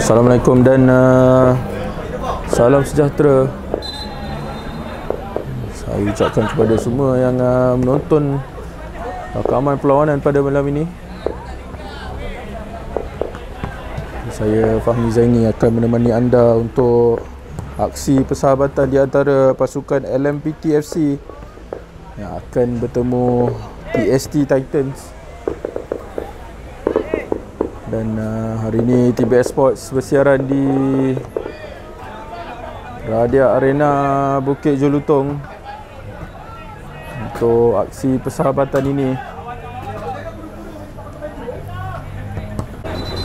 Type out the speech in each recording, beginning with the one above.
Assalamualaikum dan salam sejahtera. Saya ucapkan kepada semua yang menonton rakaman perlawanan pada malam ini. Saya Fahmi Zaini akan menemani anda untuk aksi persahabatan di antara pasukan LMPT FC yang akan bertemu TST Titans. Dan hari ini TBS Sports bersiaran di Radia Arena Bukit Jelutong untuk aksi persahabatan ini.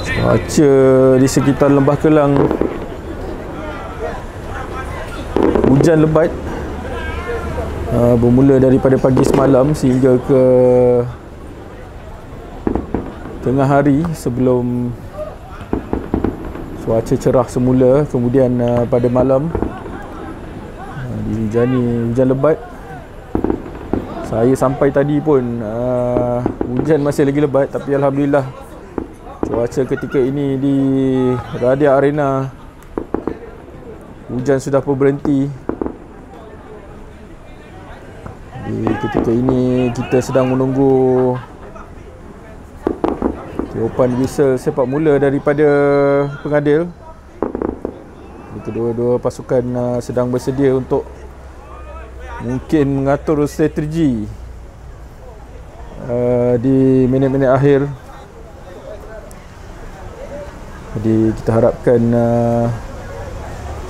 Cuaca di sekitar Lembah Kelang hujan lebat, bermula daripada pagi semalam sehingga ke tengah hari sebelum cuaca cerah semula. Kemudian pada malam dihujani hujan lebat. Saya sampai tadi pun hujan masih lagi lebat, tapi alhamdulillah cuaca ketika ini di Radia Arena hujan sudah pun berhenti. Di ketika ini kita sedang menunggu tiupan whistle sepak mula daripada pengadil. Kedua-dua pasukan sedang bersedia untuk mungkin mengatur strategi di minit-minit akhir. Jadi kita harapkan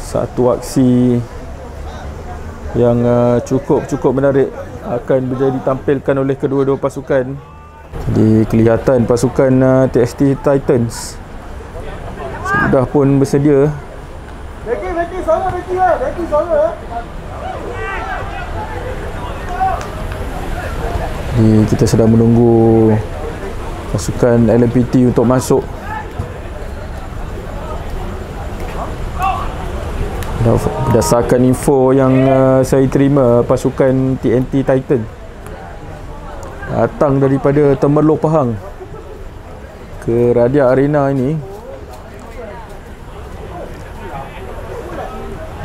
satu aksi yang cukup menarik akan menjadi tampilkan oleh kedua-dua pasukan. Jadi kelihatan pasukan TST Titans sudah pun bersedia. Jadi kita sedang menunggu pasukan LMPT untuk masuk. Berdasarkan info yang saya terima, pasukan TNT Titan datang daripada Temerloh Pahang ke Radia Arena ini.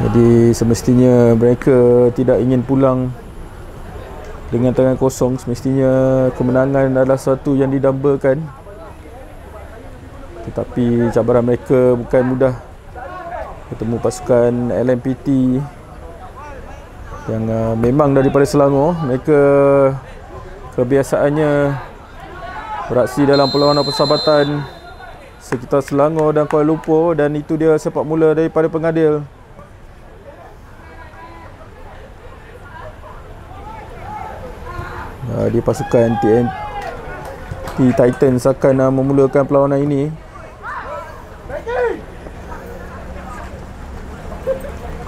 Jadi semestinya mereka tidak ingin pulang dengan tangan kosong. Semestinya kemenangan adalah sesuatu yang didambakan. Tetapi cabaran mereka bukan mudah. Bertemu pasukan LMPT yang memang daripada Selangor. Mereka kebiasaannya beraksi dalam perlawanan persahabatan sekitar Selangor dan Kuala Lumpur, dan itu dia sepak mula daripada pengadil. Di pasukan TNT Titans akan memulakan perlawanan ini.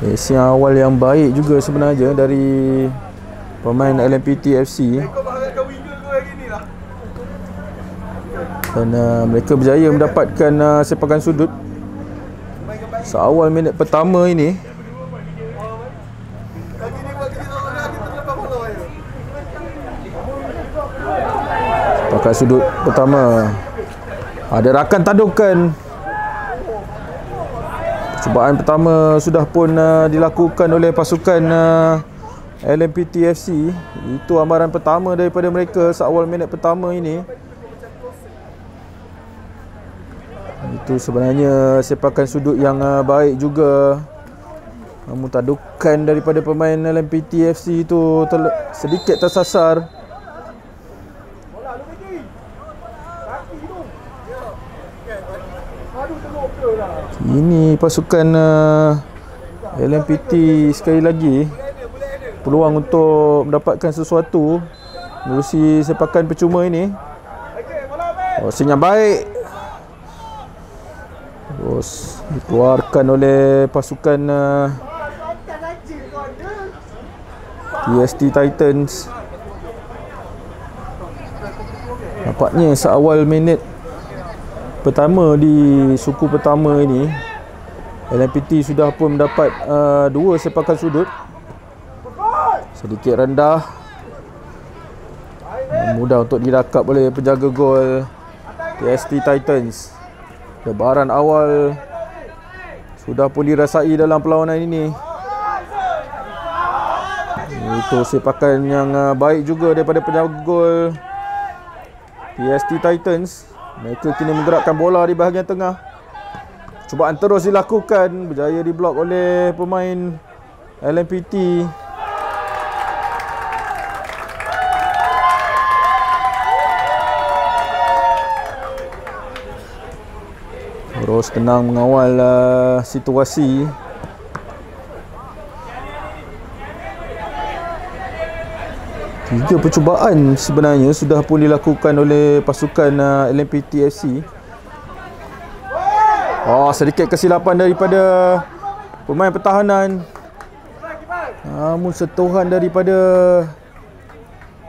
Siang awal yang baik juga sebenarnya dari pemain LMPT FC, dan mereka berjaya mendapatkan sepakan sudut seawal minit pertama ini. Sepakan sudut pertama, ada rakan tadukan. Percubaan pertama sudah pun dilakukan oleh pasukan LMPT FC. Itu amaran pertama daripada mereka seawal minit pertama ini. Itu sebenarnya sepakan sudut yang baik juga. Namun tadukan daripada pemain LMPT FC itu sedikit tersasar. Ini pasukan LMPT sekali lagi peluang untuk mendapatkan sesuatu melalui sepakan percuma ini. Senyap baik terus dikeluarkan oleh pasukan TST Titans. Nampaknya seawal minit pertama di suku pertama ini, LMPT sudah pun mendapat dua sepakan sudut. Sedikit rendah, mudah untuk dirakap oleh penjaga gol TST Titans. Lebaran awal sudah pun dirasai dalam perlawanan ini. Itu sepakan yang baik juga daripada penjaga gol TST Titans. Mereka kini menggerakkan bola di bahagian tengah. Cubaan terus dilakukan, berjaya diblok oleh pemain LMPT. Terus tenang mengawal situasi. Tiga percubaan sebenarnya sudah pun dilakukan oleh pasukan LMPT FC. Sedikit kesilapan daripada pemain pertahanan. Namun sentuhan daripada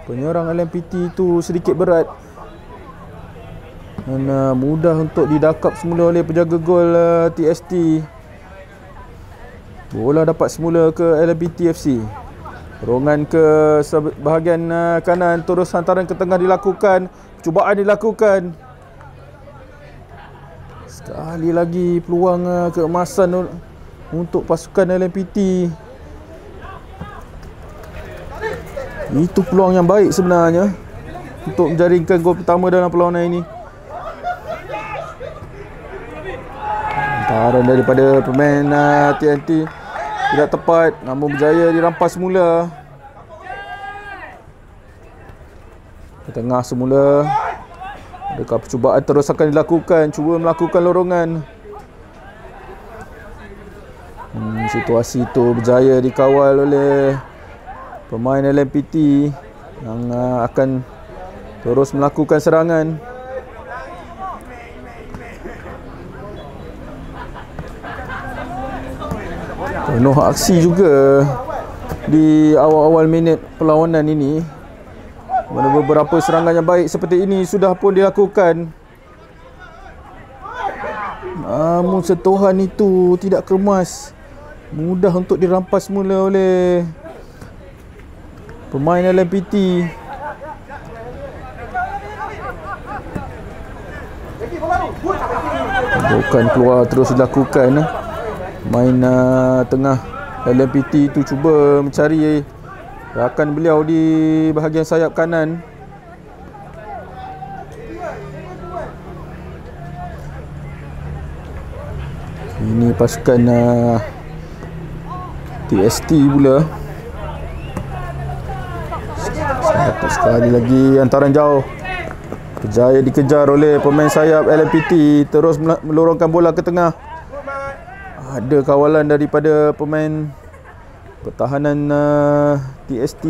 penyerang LMPT itu sedikit berat. Dan mudah untuk didakap semula oleh penjaga gol TST. Bola dapat semula ke LMPT FC. Dorongan ke bahagian kanan, terus hantaran ke tengah dilakukan. Cubaan dilakukan. Sekali lagi peluang keemasan untuk pasukan LMPT. Itu peluang yang baik sebenarnya untuk menjaringkan gol pertama dalam perlawanan ini. Hantaran daripada pemain TNT tidak tepat, namun berjaya dirampas semula. Ke tengah semula. Adakah percubaan terus akan dilakukan? Cuba melakukan lorongan. Situasi itu berjaya dikawal oleh pemain LMPT yang akan terus melakukan serangan. Penuh aksi juga di awal-awal minit perlawanan ini. Mana beberapa serangan yang baik seperti ini sudah pun dilakukan. Namun sentuhan itu tidak kemas. Mudah untuk dirampas mula oleh pemain LMPT. Bukan keluar terus dilakukan. Main tengah LMPT itu cuba mencari rakan beliau di bahagian sayap kanan. Ini pasukan TST pula. Satu sekali lagi hantaran jauh. Berjaya dikejar oleh pemain sayap LMPT. Terus melorongkan bola ke tengah. Ada kawalan daripada pemain pertahanan TST.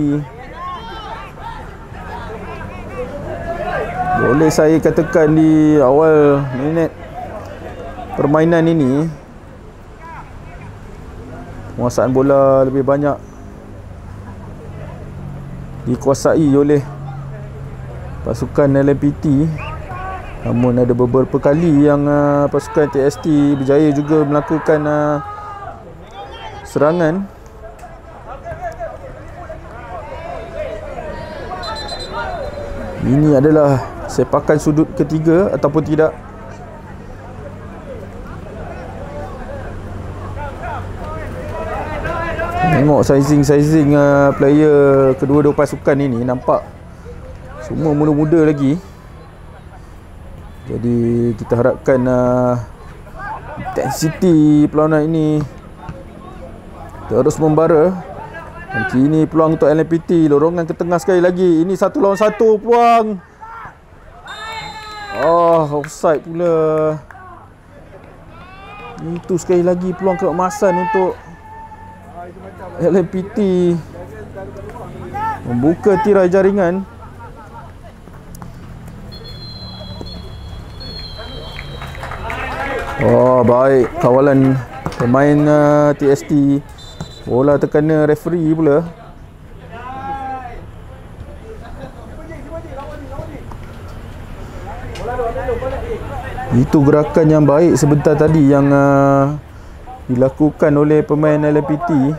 Boleh saya katakan di awal minit permainan ini, penguasaan bola lebih banyak dikuasai oleh pasukan LMPT. Namun ada beberapa kali yang pasukan TST berjaya juga melakukan serangan. Ini adalah sepakan sudut ketiga ataupun tidak. Tengok sizing player kedua-dua pasukan ini, nampak semua muda-muda lagi. Jadi kita harapkan intensiti perlawanan ini terus membara. Dan kini peluang untuk LMPT. Lorongan ke tengah sekali lagi. Ini 1 lawan 1 peluang. Offside pula. Itu sekali lagi peluang keemasan untuk LMPT membuka tirai jaringan. Baik kawalan pemain TST. Bola terkena referee pula. Itu gerakan yang baik sebentar tadi yang dilakukan oleh pemain LMPT.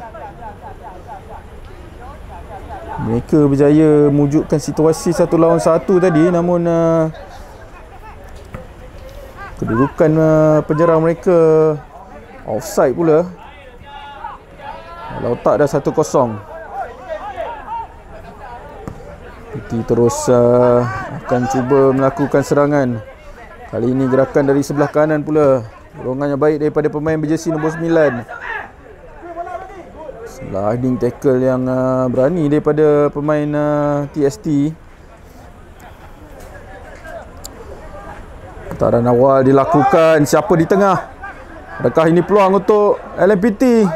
Mereka berjaya mewujudkan situasi 1 lawan 1 tadi, namun kedudukan penyerang mereka Offside pula. Kalau tak dah 1-0. Piti terus akan cuba melakukan serangan. Kali ini gerakan dari sebelah kanan pula. Dorongan yang baik daripada pemain berjersey nombor 9. Sliding tackle yang berani daripada pemain TST. Putaran awal dilakukan. Siapa di tengah? Adakah ini peluang untuk LMPT?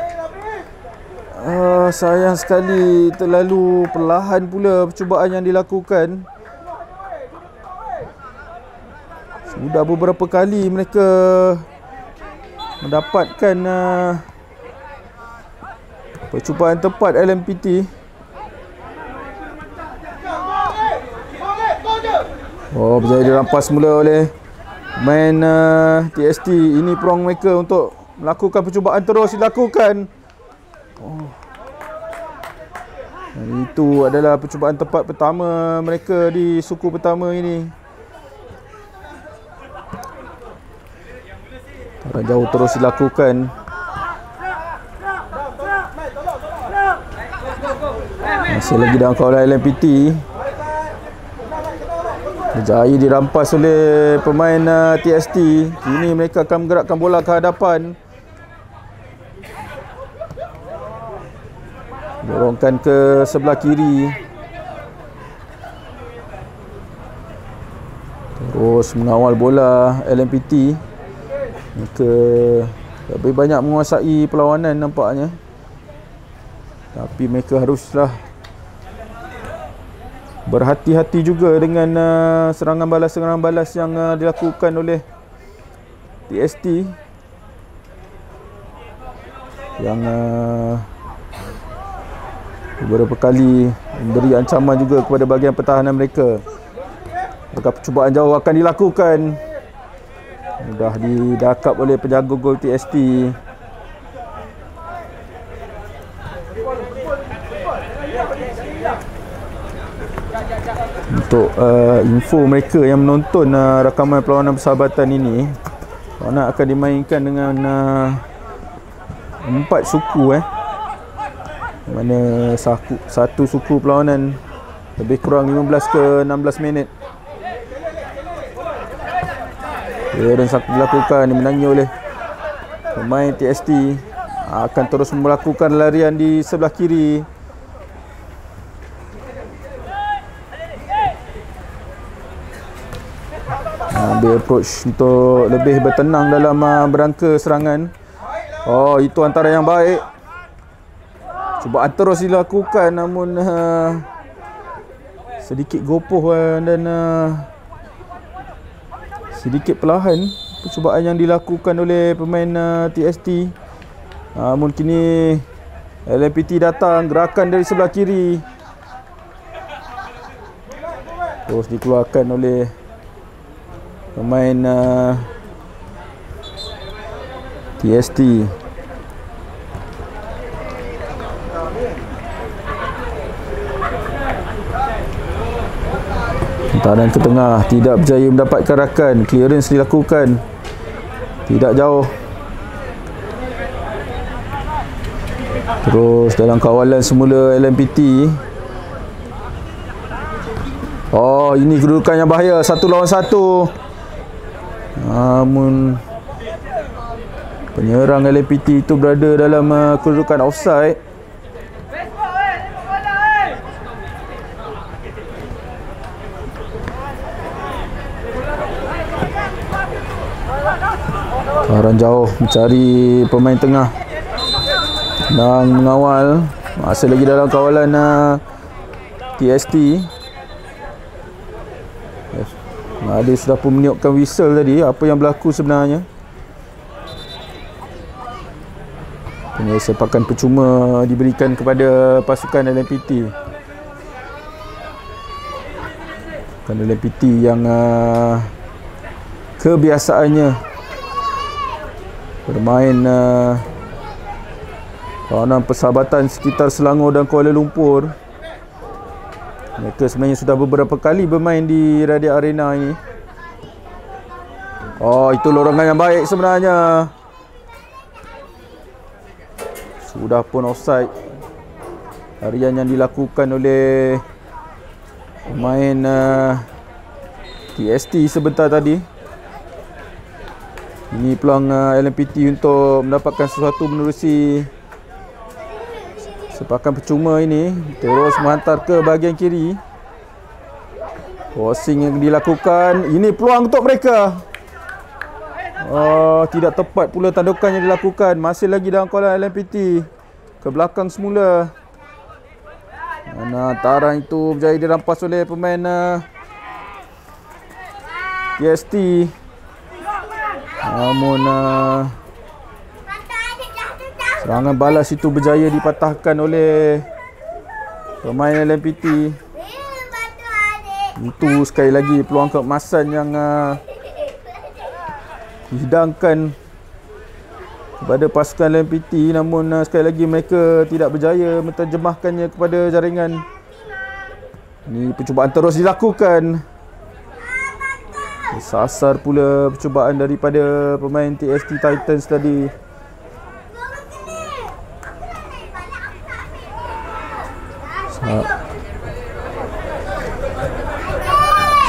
Sayang sekali, terlalu perlahan pula percubaan yang dilakukan. Sudah beberapa kali mereka mendapatkan percubaan tepat LMPT. Berjaya dirampas semula oleh main TST. Ini peluang mereka untuk melakukan percubaan terus dilakukan. Itu adalah percubaan tepat pertama mereka di suku pertama ini. Taran jauh terus dilakukan. Masih lagi dalam kawalan LMPT. Berjaya dirampas oleh pemain TST. Kini mereka akan menggerakkan bola ke hadapan. Dorongkan ke sebelah kiri. Terus mengawal bola LMPT. Mereka lebih banyak menguasai perlawanan nampaknya. Tapi mereka haruslah berhati-hati juga dengan serangan balas yang dilakukan oleh TST. Yang beberapa kali memberi ancaman juga kepada bahagian pertahanan mereka. Apakah percubaan jauh akan dilakukan? Mudah didakap oleh penjaga gol TST. Untuk info mereka yang menonton rakaman perlawanan persahabatan ini, perlawanan akan dimainkan dengan 4 suku mana satu suku perlawanan lebih kurang 15 ke 16 minit. Dan dilakukan dimenangi oleh pemain TST. Akan terus melakukan larian di sebelah kiri. Ambil approach untuk lebih bertenang dalam berangka serangan. Itu antara yang baik. Cubaan terus dilakukan namun sedikit gopoh dan sedikit perlahan percubaan yang dilakukan oleh pemain TST. Namun kini LMPT datang, gerakan dari sebelah kiri. Terus dikeluarkan oleh pemain TST. Hantaran ke tengah, tidak berjaya mendapatkan rakan. Clearance dilakukan, tidak jauh. Terus dalam kawalan semula LMPT. Ini kedudukan yang bahaya, 1 lawan 1. Namun penyerang LMPT itu berada dalam kedudukan offside. Taran jauh mencari pemain tengah dan mengawal. Masih lagi dalam kawalan TST. Dia sudah pun meniupkan whistle tadi. Apa yang berlaku sebenarnya? Sepakan percuma diberikan kepada pasukan LMPT. Pasukan LMPT yang kebiasaannya bermain perlawanan persahabatan sekitar Selangor dan Kuala Lumpur. Mereka sebenarnya sudah beberapa kali bermain di Radia Arena ini. Itu lorongan yang baik sebenarnya. Sudah pun offside. Larian yang dilakukan oleh pemain TST sebentar tadi. Ini peluang LMPT untuk mendapatkan sesuatu menerusi sepakan percuma ini. Terus menghantar ke bahagian kiri. Crossing yang dilakukan. Ini peluang untuk mereka. Oh, tidak tepat pula tandukan yang dilakukan. Masih lagi dalam kawalan LMPT. Ke belakang semula. Mana hantaran itu berjaya dirampas oleh pemain TST. Namun serangan balas itu berjaya dipatahkan oleh pemain LMPT. Itu sekali lagi peluang keemasan yang dihidangkan kepada pasukan LMPT. Namun sekali lagi mereka tidak berjaya menterjemahkannya kepada jaringan. Ini percubaan terus dilakukan. Sasar pula percubaan daripada pemain TST Titans tadi.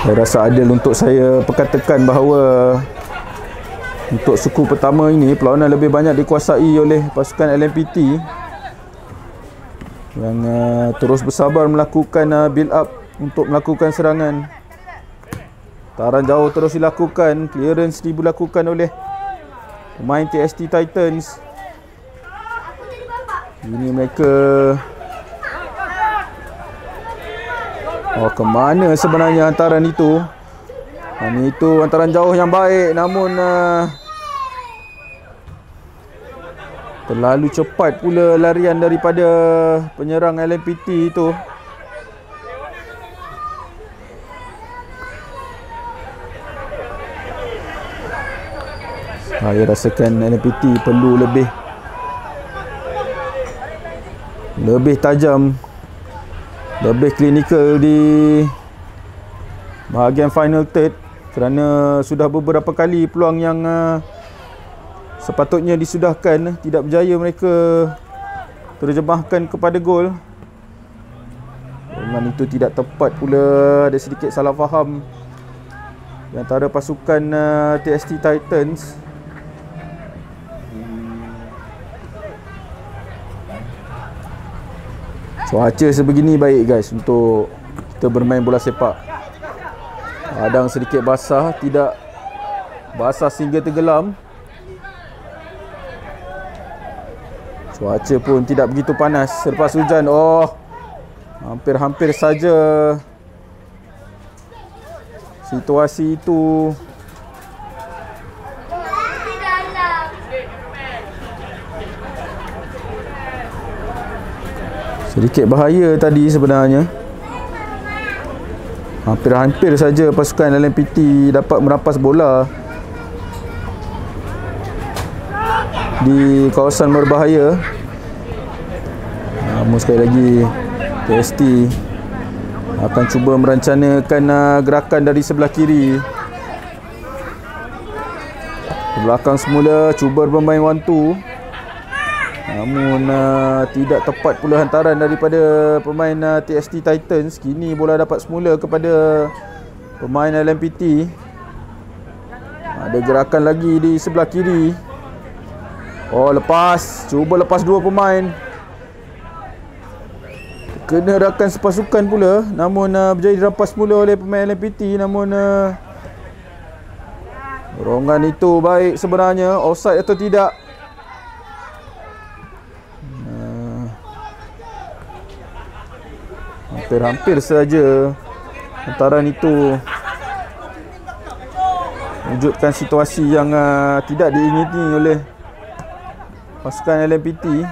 Saya rasa adil untuk saya perkatakan bahawa untuk suku pertama ini perlawanan lebih banyak dikuasai oleh pasukan LMPT yang terus bersabar melakukan build up untuk melakukan serangan. Taran jauh terus dilakukan, clearance dilakukan oleh pemain TST Titans. Ini mereka ke mana sebenarnya hantaran itu? Ini itu hantaran jauh yang baik, namun terlalu cepat pula larian daripada penyerang LMPT itu. Saya rasakan LMPT perlu lebih tajam, lebih klinikal di bahagian final third, kerana sudah beberapa kali peluang yang sepatutnya disudahkan tidak berjaya mereka terjemahkan kepada gol. Dengan itu tidak tepat pula, ada sedikit salah faham di antara pasukan TST Titans. Cuaca sebegini baik guys untuk kita bermain bola sepak. Kadang sedikit basah, tidak basah sehingga tenggelam. Cuaca pun tidak begitu panas selepas hujan. Oh, hampir-hampir saja situasi itu. Sedikit bahaya tadi sebenarnya. Hampir-hampir saja pasukan LMPT dapat merampas bola di kawasan berbahaya. Namun sekali lagi TST akan cuba merancanakan gerakan dari sebelah kiri. Ke belakang semula, cuba bermain 1-2. Namun tidak tepat pula hantaran daripada pemain TST Titans. Kini bola dapat semula kepada pemain LMPT. Ada gerakan lagi di sebelah kiri. Oh, cuba lepas dua pemain. Kena rakan sepasukan pula. Namun berjaya dirampas semula oleh pemain LMPT. Namun dorongan itu baik sebenarnya. Offside atau tidak? Hampir-hampir saja hantaran itu wujudkan situasi yang tidak diingini oleh pasukan LMPT.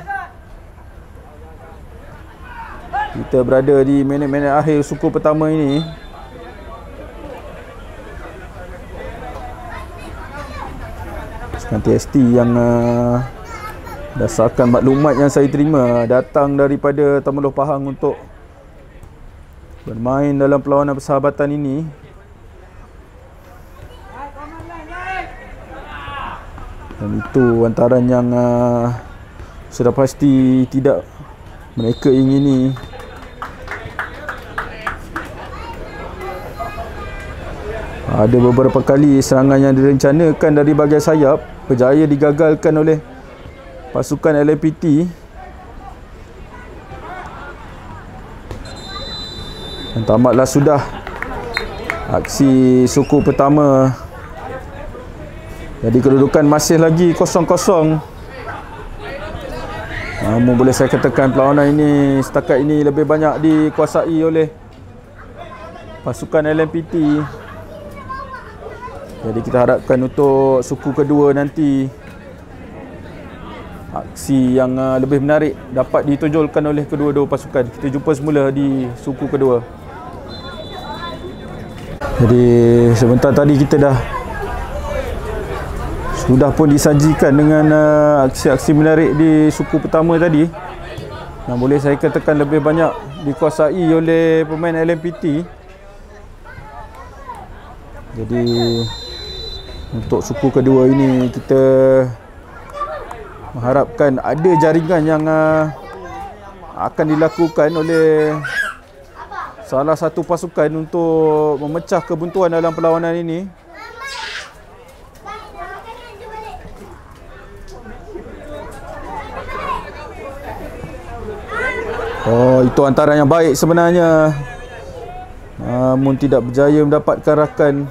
Kita berada di minit-minit akhir suku pertama ini. Pasukan TST yang berdasarkan maklumat yang saya terima datang daripada Tamaluh Pahang untuk bermain dalam perlawanan persahabatan ini. Dan itu hantaran yang sudah pasti tidak mereka ingini. Ada beberapa kali serangan yang direncanakan dari bahagian sayap berjaya digagalkan oleh pasukan LMPT. Dan tamatlah sudah aksi suku pertama. Jadi kedudukan masih lagi 0-0. Namun boleh saya katakan perlawanan ini setakat ini lebih banyak dikuasai oleh pasukan LMPT. Jadi kita harapkan untuk suku kedua nanti aksi yang lebih menarik dapat ditonjolkan oleh kedua-dua pasukan. Kita jumpa semula di suku kedua. Jadi sebentar tadi kita sudah pun disajikan dengan aksi-aksi menarik di suku pertama tadi. Yang boleh saya katakan lebih banyak dikuasai oleh pemain LMPT. Jadi untuk suku kedua ini kita mengharapkan ada jaringan yang akan dilakukan oleh salah satu pasukan untuk memecah kebuntuan dalam perlawanan ini. Oh, itu antara yang baik sebenarnya. Namun tidak berjaya mendapatkan rakan.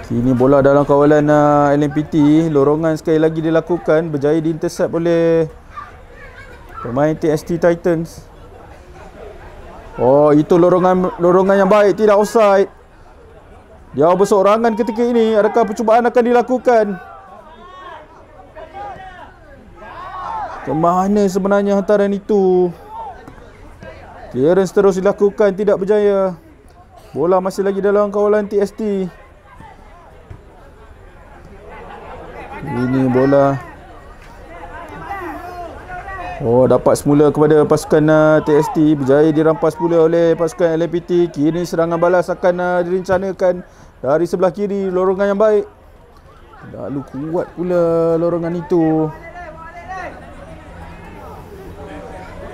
Kini bola dalam kawalan LMPT. Lorongan sekali lagi dilakukan, berjaya diintercept oleh pemain TST Titans. Oh, itu lorongan yang baik, tidak offside. Dia berseorangan ketika ini. Adakah percubaan akan dilakukan? Ke mana sebenarnya hantaran itu? Clearance terus dilakukan, tidak berjaya. Bola masih lagi dalam kawalan TST. Ini bola. Oh, dapat semula kepada pasukan TST. Berjaya dirampas pula oleh pasukan LMPT. Kini serangan balas akan direncanakan dari sebelah kiri. Lorongan yang baik. Terlalu kuat pula lorongan itu.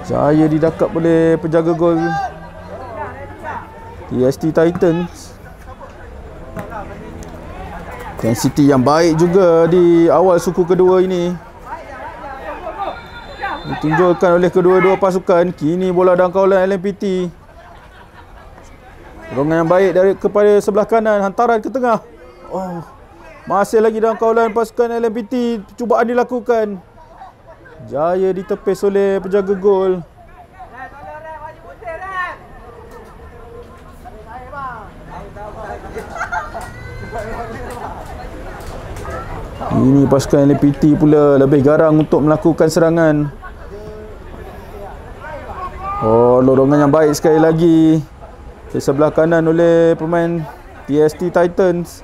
Jaya didakap oleh penjaga gol TST Titans. Intensity yang baik juga di awal suku kedua ini ditunjukkan oleh kedua-dua pasukan. Kini bola dalam kawalan LMPT. Lorongan yang baik dari kepada sebelah kanan, hantaran ke tengah. Oh, masih lagi dalam kawalan pasukan LMPT. Cubaan dilakukan. Jaya ditepis oleh penjaga gol. Ini pasukan LMPT pula lebih garang untuk melakukan serangan. Oh, lorongan yang baik sekali lagi di sebelah kanan oleh pemain TST Titans.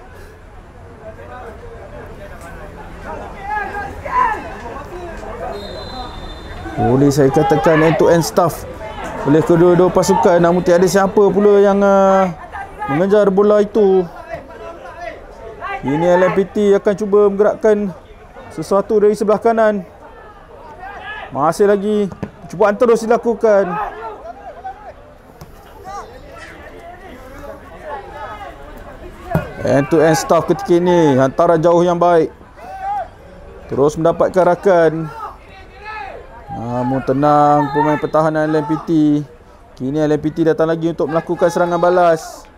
Boleh saya katakan end-to-end staff oleh kedua-dua pasukan. Namun tiada siapa pula yang mengejar bola itu. Ini LMPT akan cuba menggerakkan sesuatu dari sebelah kanan. Masih lagi cubaan terus dilakukan. End-to-end staff ketika ini. Hantaran jauh yang baik. Terus mendapatkan rakan. Namun tenang pemain pertahanan LMPT. Kini LMPT datang lagi untuk melakukan serangan balas.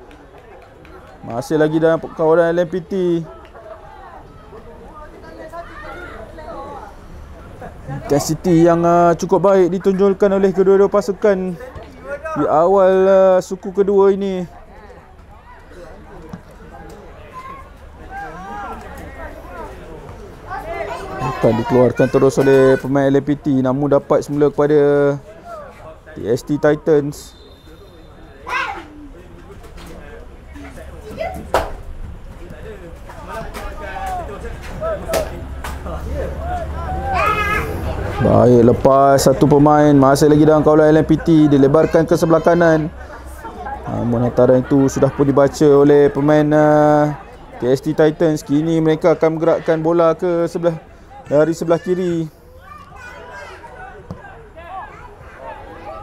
Masih lagi dalam kawalan LMPT. Intensity yang cukup baik ditunjukkan oleh kedua-dua pasukan di awal suku kedua ini. Akan dikeluarkan terus oleh pemain LMPT. Namun dapat semula kepada TST Titans. Baik, lepas satu pemain. Masih lagi dalam kawalan LMPT. Dilebarkan ke sebelah kanan. Namun hantaran itu sudah pun dibaca oleh pemain TST Titans. Kini mereka akan menggerakkan bola ke sebelah dari sebelah kiri.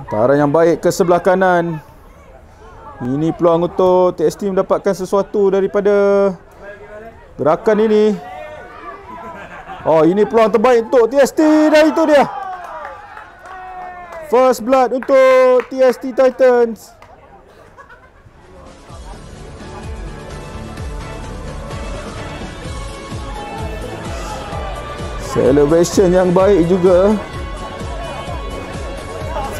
Hantaran yang baik ke sebelah kanan. Ini peluang untuk TST mendapatkan sesuatu daripada gerakan ini. Oh, ini peluang terbaik untuk TST dan itu dia. First blood untuk TST Titans. Celebration yang baik juga.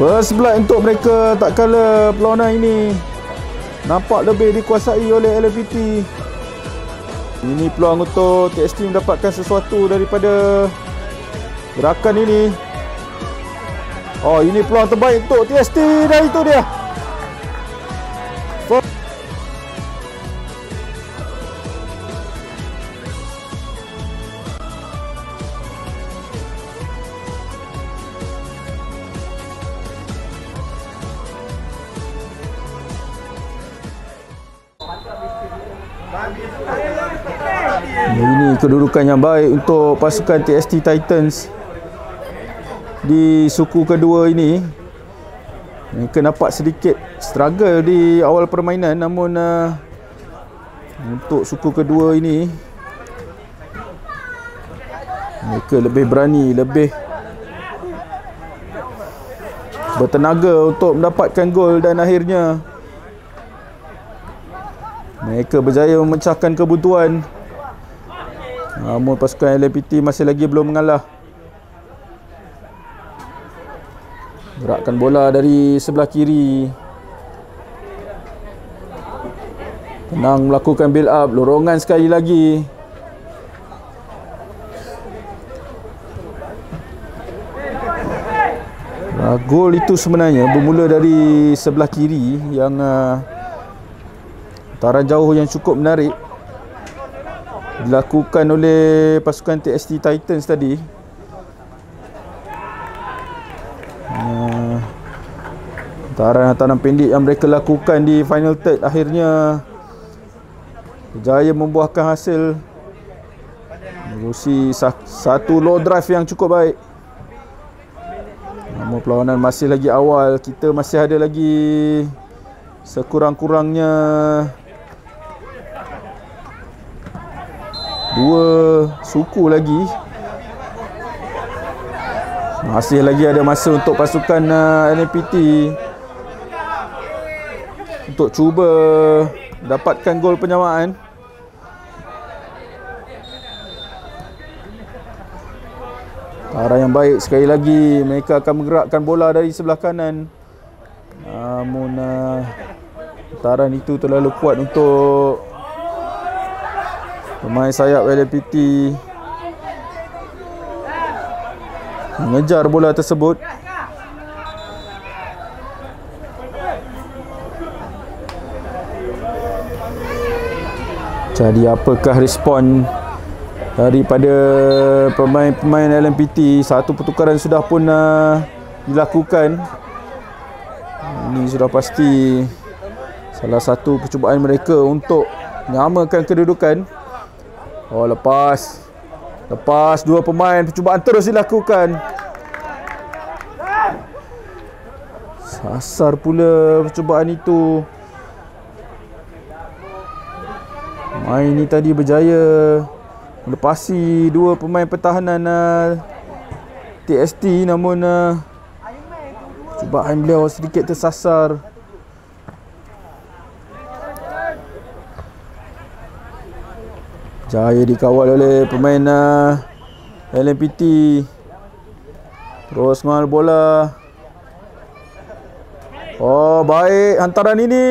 First blood untuk mereka, tak kala perlawanan ini nampak lebih dikuasai oleh LMPT. Ini peluang untuk TST mendapatkan sesuatu daripada gerakan ini. Oh, ini peluang terbaik untuk TST dan itu dia. Ini kedudukan yang baik untuk pasukan TST Titans di suku kedua ini. Mereka nampak sedikit struggle di awal permainan, namun untuk suku kedua ini mereka lebih berani, lebih bertenaga untuk mendapatkan gol dan akhirnya mereka berjaya memecahkan kebuntuan. Namun pasukan LMPT masih lagi belum mengalah. Gerakkan bola dari sebelah kiri. Tenang melakukan build up. Lorongan sekali lagi. Gol itu sebenarnya bermula dari sebelah kiri yang hantaran jauh yang cukup menarik dilakukan oleh pasukan TST Titans tadi. Hantaran pendek yang mereka lakukan di final third akhirnya berjaya membuahkan hasil, menerusi satu low drive yang cukup baik. Namun perlawanan masih lagi awal. Kita masih ada lagi sekurang-kurangnya 2 suku lagi. Masih lagi ada masa untuk pasukan LMPT untuk cuba dapatkan gol penyamaan. Arah yang baik sekali lagi. Mereka akan menggerakkan bola dari sebelah kanan. Namun hantaran itu terlalu kuat untuk pemain sayap LMPT mengejar bola tersebut. Jadi apakah respon daripada pemain-pemain LMPT? Satu pertukaran sudah pun dilakukan. Ini sudah pasti salah satu percubaan mereka untuk menyamakan kedudukan. Oh, lepas 2 pemain, percubaan terus dilakukan. Sasar pula percubaan itu. Pemain ini tadi berjaya melepasi 2 pemain pertahanan TST, namun percubaan beliau sedikit tersasar. Jaya dikawal oleh pemain LMPT. Terus mengal bola. Oh, baik hantaran ini.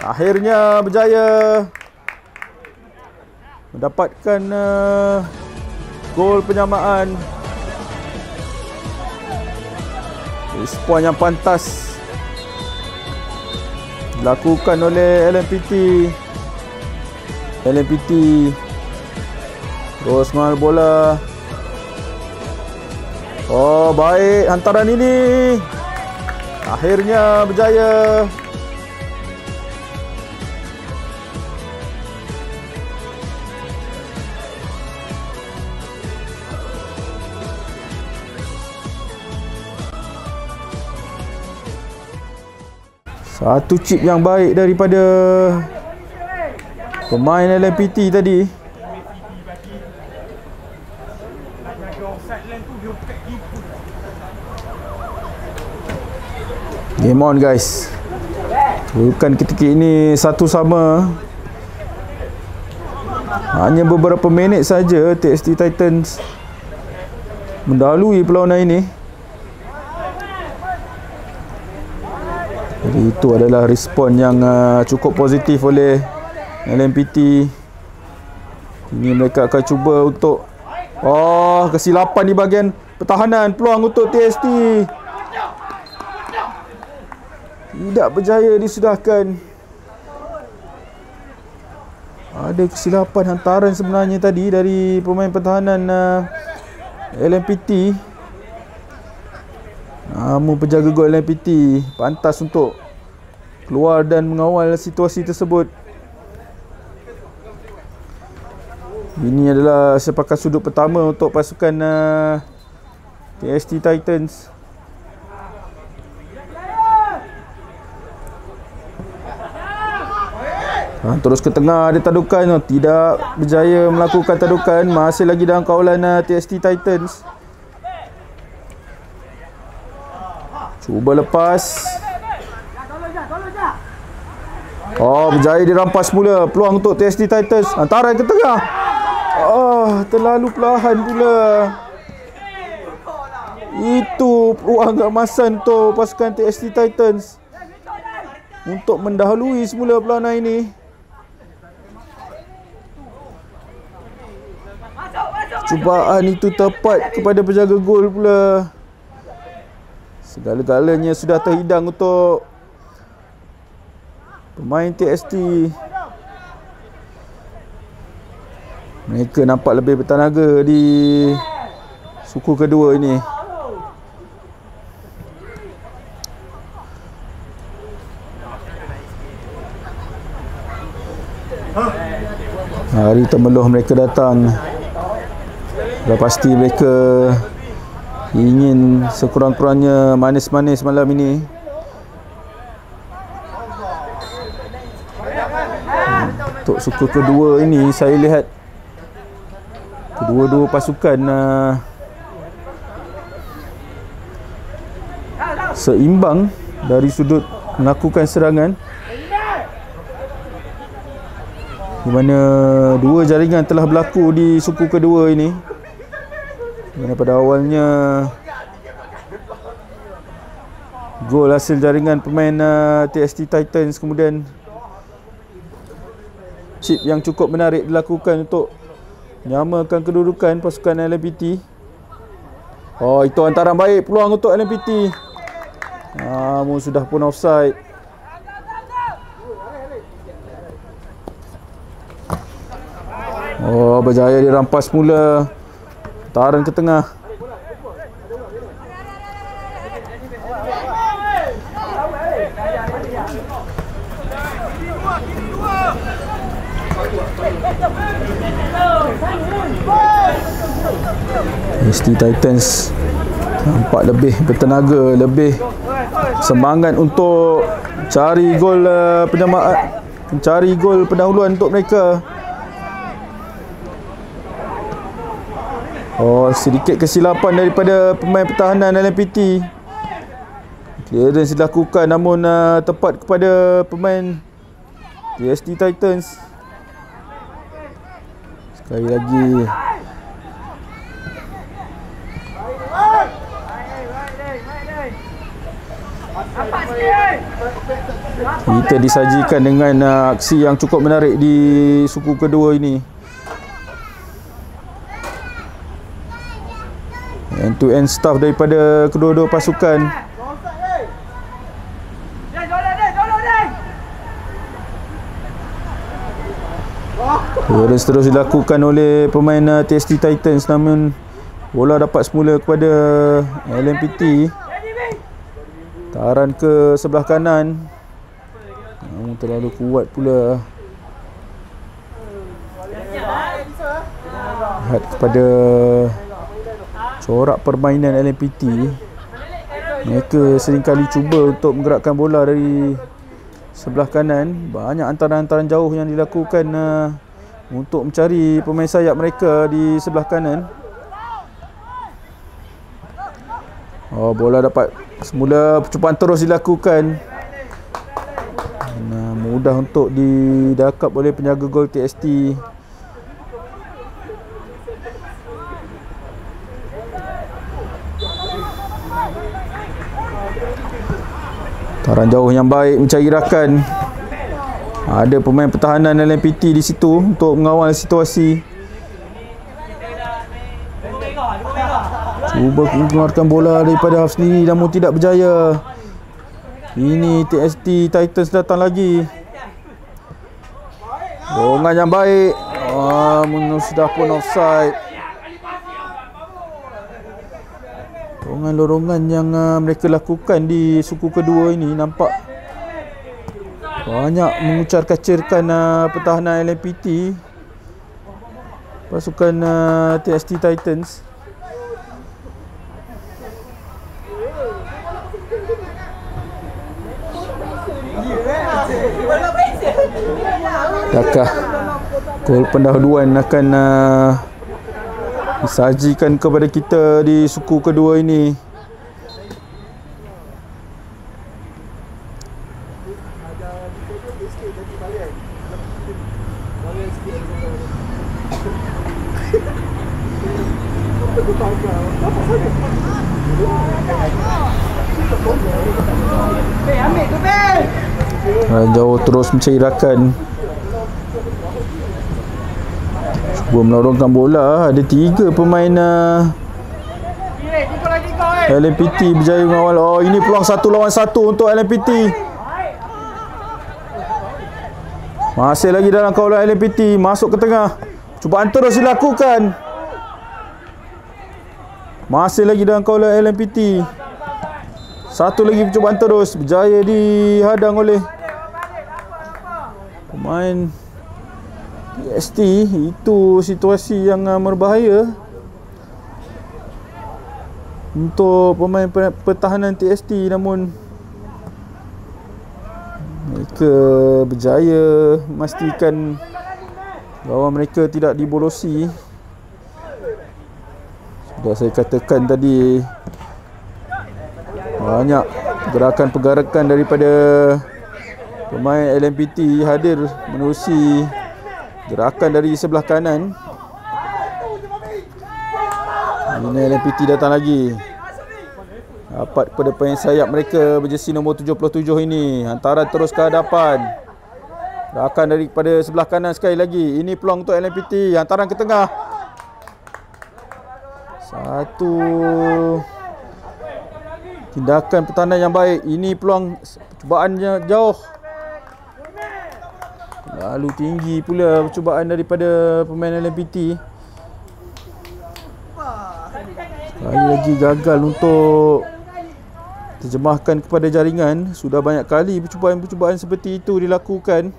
Akhirnya berjaya mendapatkan gol penyamaan. Respon yang pantas dilakukan oleh LMPT. Terus mengal bola. Oh, baik hantaran ini. Akhirnya berjaya. Satu chip yang baik daripada pemain LMPT tadi. Game on guys. Bukan ketika ini 1-1. Hanya beberapa minit saja TXT Titans mendahului perlawanan ini. Jadi itu adalah respon yang cukup positif oleh LMPT. Ini mereka akan cuba untuk kesilapan di bahagian pertahanan. Peluang untuk TXT tidak berjaya disudahkan. Ada kesilapan hantaran sebenarnya tadi dari pemain pertahanan LMPT. Namun penjaga gol LMPT pantas untuk keluar dan mengawal situasi tersebut. Ini adalah sepakan sudut pertama untuk pasukan TXT Titans. Terus ke tengah ada tadukan, tidak berjaya melakukan tadukan. Masih lagi dalam kawalan TXT Titans. Cuba lepas. Berjaya dirampas pula. Peluang untuk TXT Titans. Hantaran ke tengah. Terlalu perlahan pula. Itu peluang keemasan untuk pasukan TXT Titans untuk mendahului semula perlawanan ini. Cubaan itu tepat kepada penjaga gol pula. Segala-galanya sudah terhidang untuk pemain TXT. Mereka nampak lebih bertenaga di suku kedua ini. Hari temeluh mereka datang. Dah pasti mereka ingin sekurang-kurangnya manis-manis malam ini. Untuk suku kedua ini saya lihat kedua-dua pasukan seimbang dari sudut melakukan serangan, di mana dua jaringan telah berlaku di suku kedua ini. Mana pada awalnya gol hasil jaringan pemain TXT Titans, kemudian chip yang cukup menarik dilakukan untuk menyamakan kedudukan pasukan LMPT. Itu hantaran baik, peluang untuk LMPT. Namun sudah pun offside. Berjaya dirampas mula. Hantaran ke tengah. TXT Titans nampak lebih bertenaga, lebih semangat untuk cari gol penyamaan, mencari gol pendahuluan untuk mereka. Sedikit kesilapan daripada pemain pertahanan LMPT. Clearance dilakukan namun tepat kepada pemain TXT Titans. Sekali lagi kita disajikan dengan aksi yang cukup menarik di suku kedua ini. End-to-end staff daripada kedua-dua pasukan. Terus dilakukan oleh pemain TXT Titans, namun bola dapat semula kepada LMPT. Taran ke sebelah kanan, namun terlalu kuat pula. Lihat kepada corak permainan LMPT. Mereka seringkali cuba untuk menggerakkan bola dari sebelah kanan. Banyak antaran-antaran jauh yang dilakukan untuk mencari pemain sayap mereka di sebelah kanan. Oh, bola dapat semula percubaan terus dilakukan. Mudah untuk didakap oleh penjaga gol TST. Taran jauh yang baik mencari rakan. Ada pemain pertahanan LMPT di situ untuk mengawal situasi. Cuba mengeluarkan bola daripada half sendiri namun tidak berjaya. Ini TST Titans datang lagi. Dorongan yang baik. Sudah pun offside. Lorongan yang mereka lakukan di suku kedua ini nampak banyak mengucar kacirkan pertahanan LMPT, pasukan TST Titans. Adakah gol pendahuluan akan disajikan kepada kita di suku kedua ini? Jauh terus mencari rakan. Cuba melorongkan bola. Ada 3 pemain LMPT berjaya mengawal. Oh, ini peluang 1 lawan 1 untuk LMPT. Masih lagi dalam kawalan LMPT. Masuk ke tengah. Cubaan terus dilakukan. Masih lagi dalam kawalan LMPT. Satu lagi percubaan terus. Berjaya dihadang oleh pemain TST. Itu situasi yang berbahaya untuk pemain pertahanan TST, namun mereka berjaya memastikan bahawa mereka tidak dibolosi. Sudah saya katakan tadi, banyak pergerakan-pergerakan daripada pemain LMPT hadir menerusi gerakan dari sebelah kanan. Ini LMPT datang lagi. Dapat kepada pemain sayap mereka berjersey nombor 77 ini. Hantaran terus ke hadapan. Gerakan daripada sebelah kanan sekali lagi. Ini peluang untuk LMPT. Hantaran ke tengah. Satu tindakan pertahanan yang baik. Ini peluang percubaannya jauh. Lalu tinggi pula percubaan daripada pemain LMPT. Sekali lagi gagal untuk terjemahkan kepada jaringan. Sudah banyak kali percubaan-percubaan seperti itu dilakukan.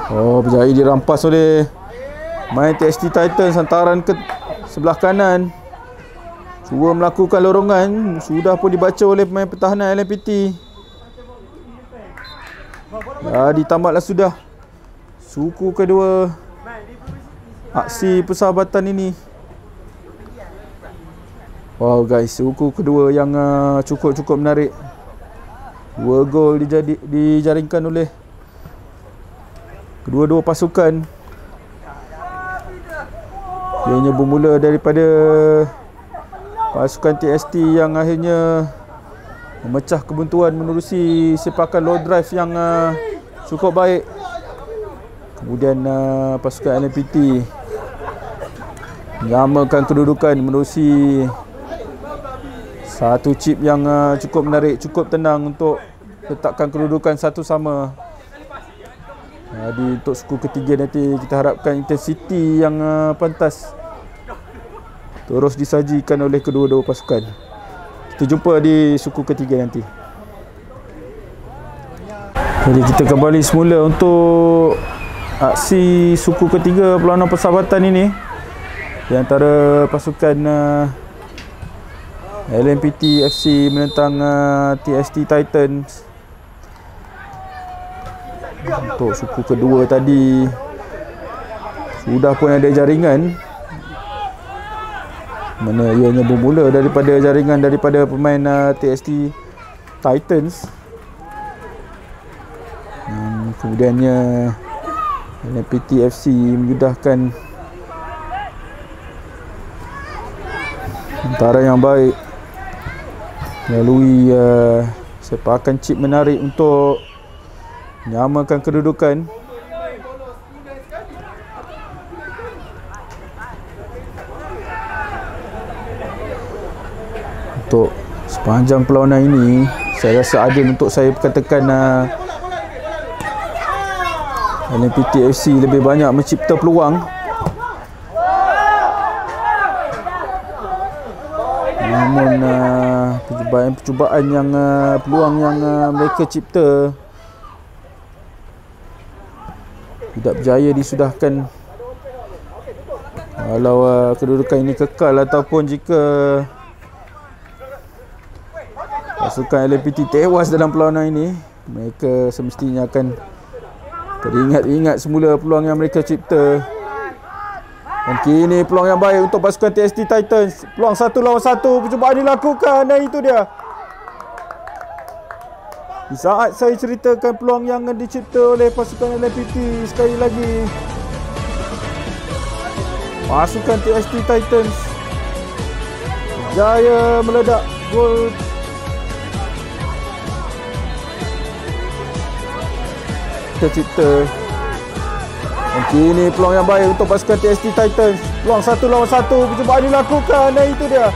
Oh, berjaya dirampas oleh main TST Titans. Hantaran ke sebelah kanan. Cuba melakukan lorongan. Sudah pun dibaca oleh pemain pertahanan LMPT. Ditamatlah sudah suku kedua aksi persahabatan ini. Wow guys, suku kedua yang cukup menarik. 2 gol dijaringkan oleh kedua-dua pasukan. Ianya bermula daripada pasukan TST yang akhirnya memecah kebuntuan menerusi sepakan low drive yang cukup baik. Kemudian pasukan LMPT menyamakan kedudukan menerusi satu chip yang cukup menarik, cukup tenang untuk letakkan kedudukan satu sama. Jadi untuk suku ketiga nanti kita harapkan intensiti yang pantas terus disajikan oleh kedua-dua pasukan. Kita jumpa di suku ketiga nanti. Jadi kita kembali semula untuk aksi suku ketiga perlawanan persahabatan ini di antara pasukan LMPT FC menentang TST Titans. Untuk suku kedua tadi sudah pun ada jaringan, mana ianya bermula daripada jaringan daripada pemain TST Titans. Kemudiannya LMPT FC menyudahkan antara yang baik melalui sepakan chip menarik untuk menyamakan kedudukan. Untuk sepanjang perlawanan ini, saya rasa adil untuk saya katakan LMPT FC lebih banyak mencipta peluang. Namun percubaan yang peluang yang mereka cipta tidak berjaya disudahkan. Kalau kedudukan ini kekal ataupun jika pasukan LMPT tewas dalam perlawanan ini, mereka semestinya akan teringat-ingat semula peluang yang mereka cipta. Dan kini peluang yang baik untuk pasukan TST Titans. Peluang 1 lawan 1, percubaan dilakukan dan itu dia. Di saat saya ceritakan peluang yang dicipta oleh pasukan LMPT, sekali lagi pasukan TST Titans berjaya meledak gol tercipta. Dan kini peluang yang baik untuk pasukan TST Titans. Peluang 1 lawan 1, percubaan dilakukan dan itu dia.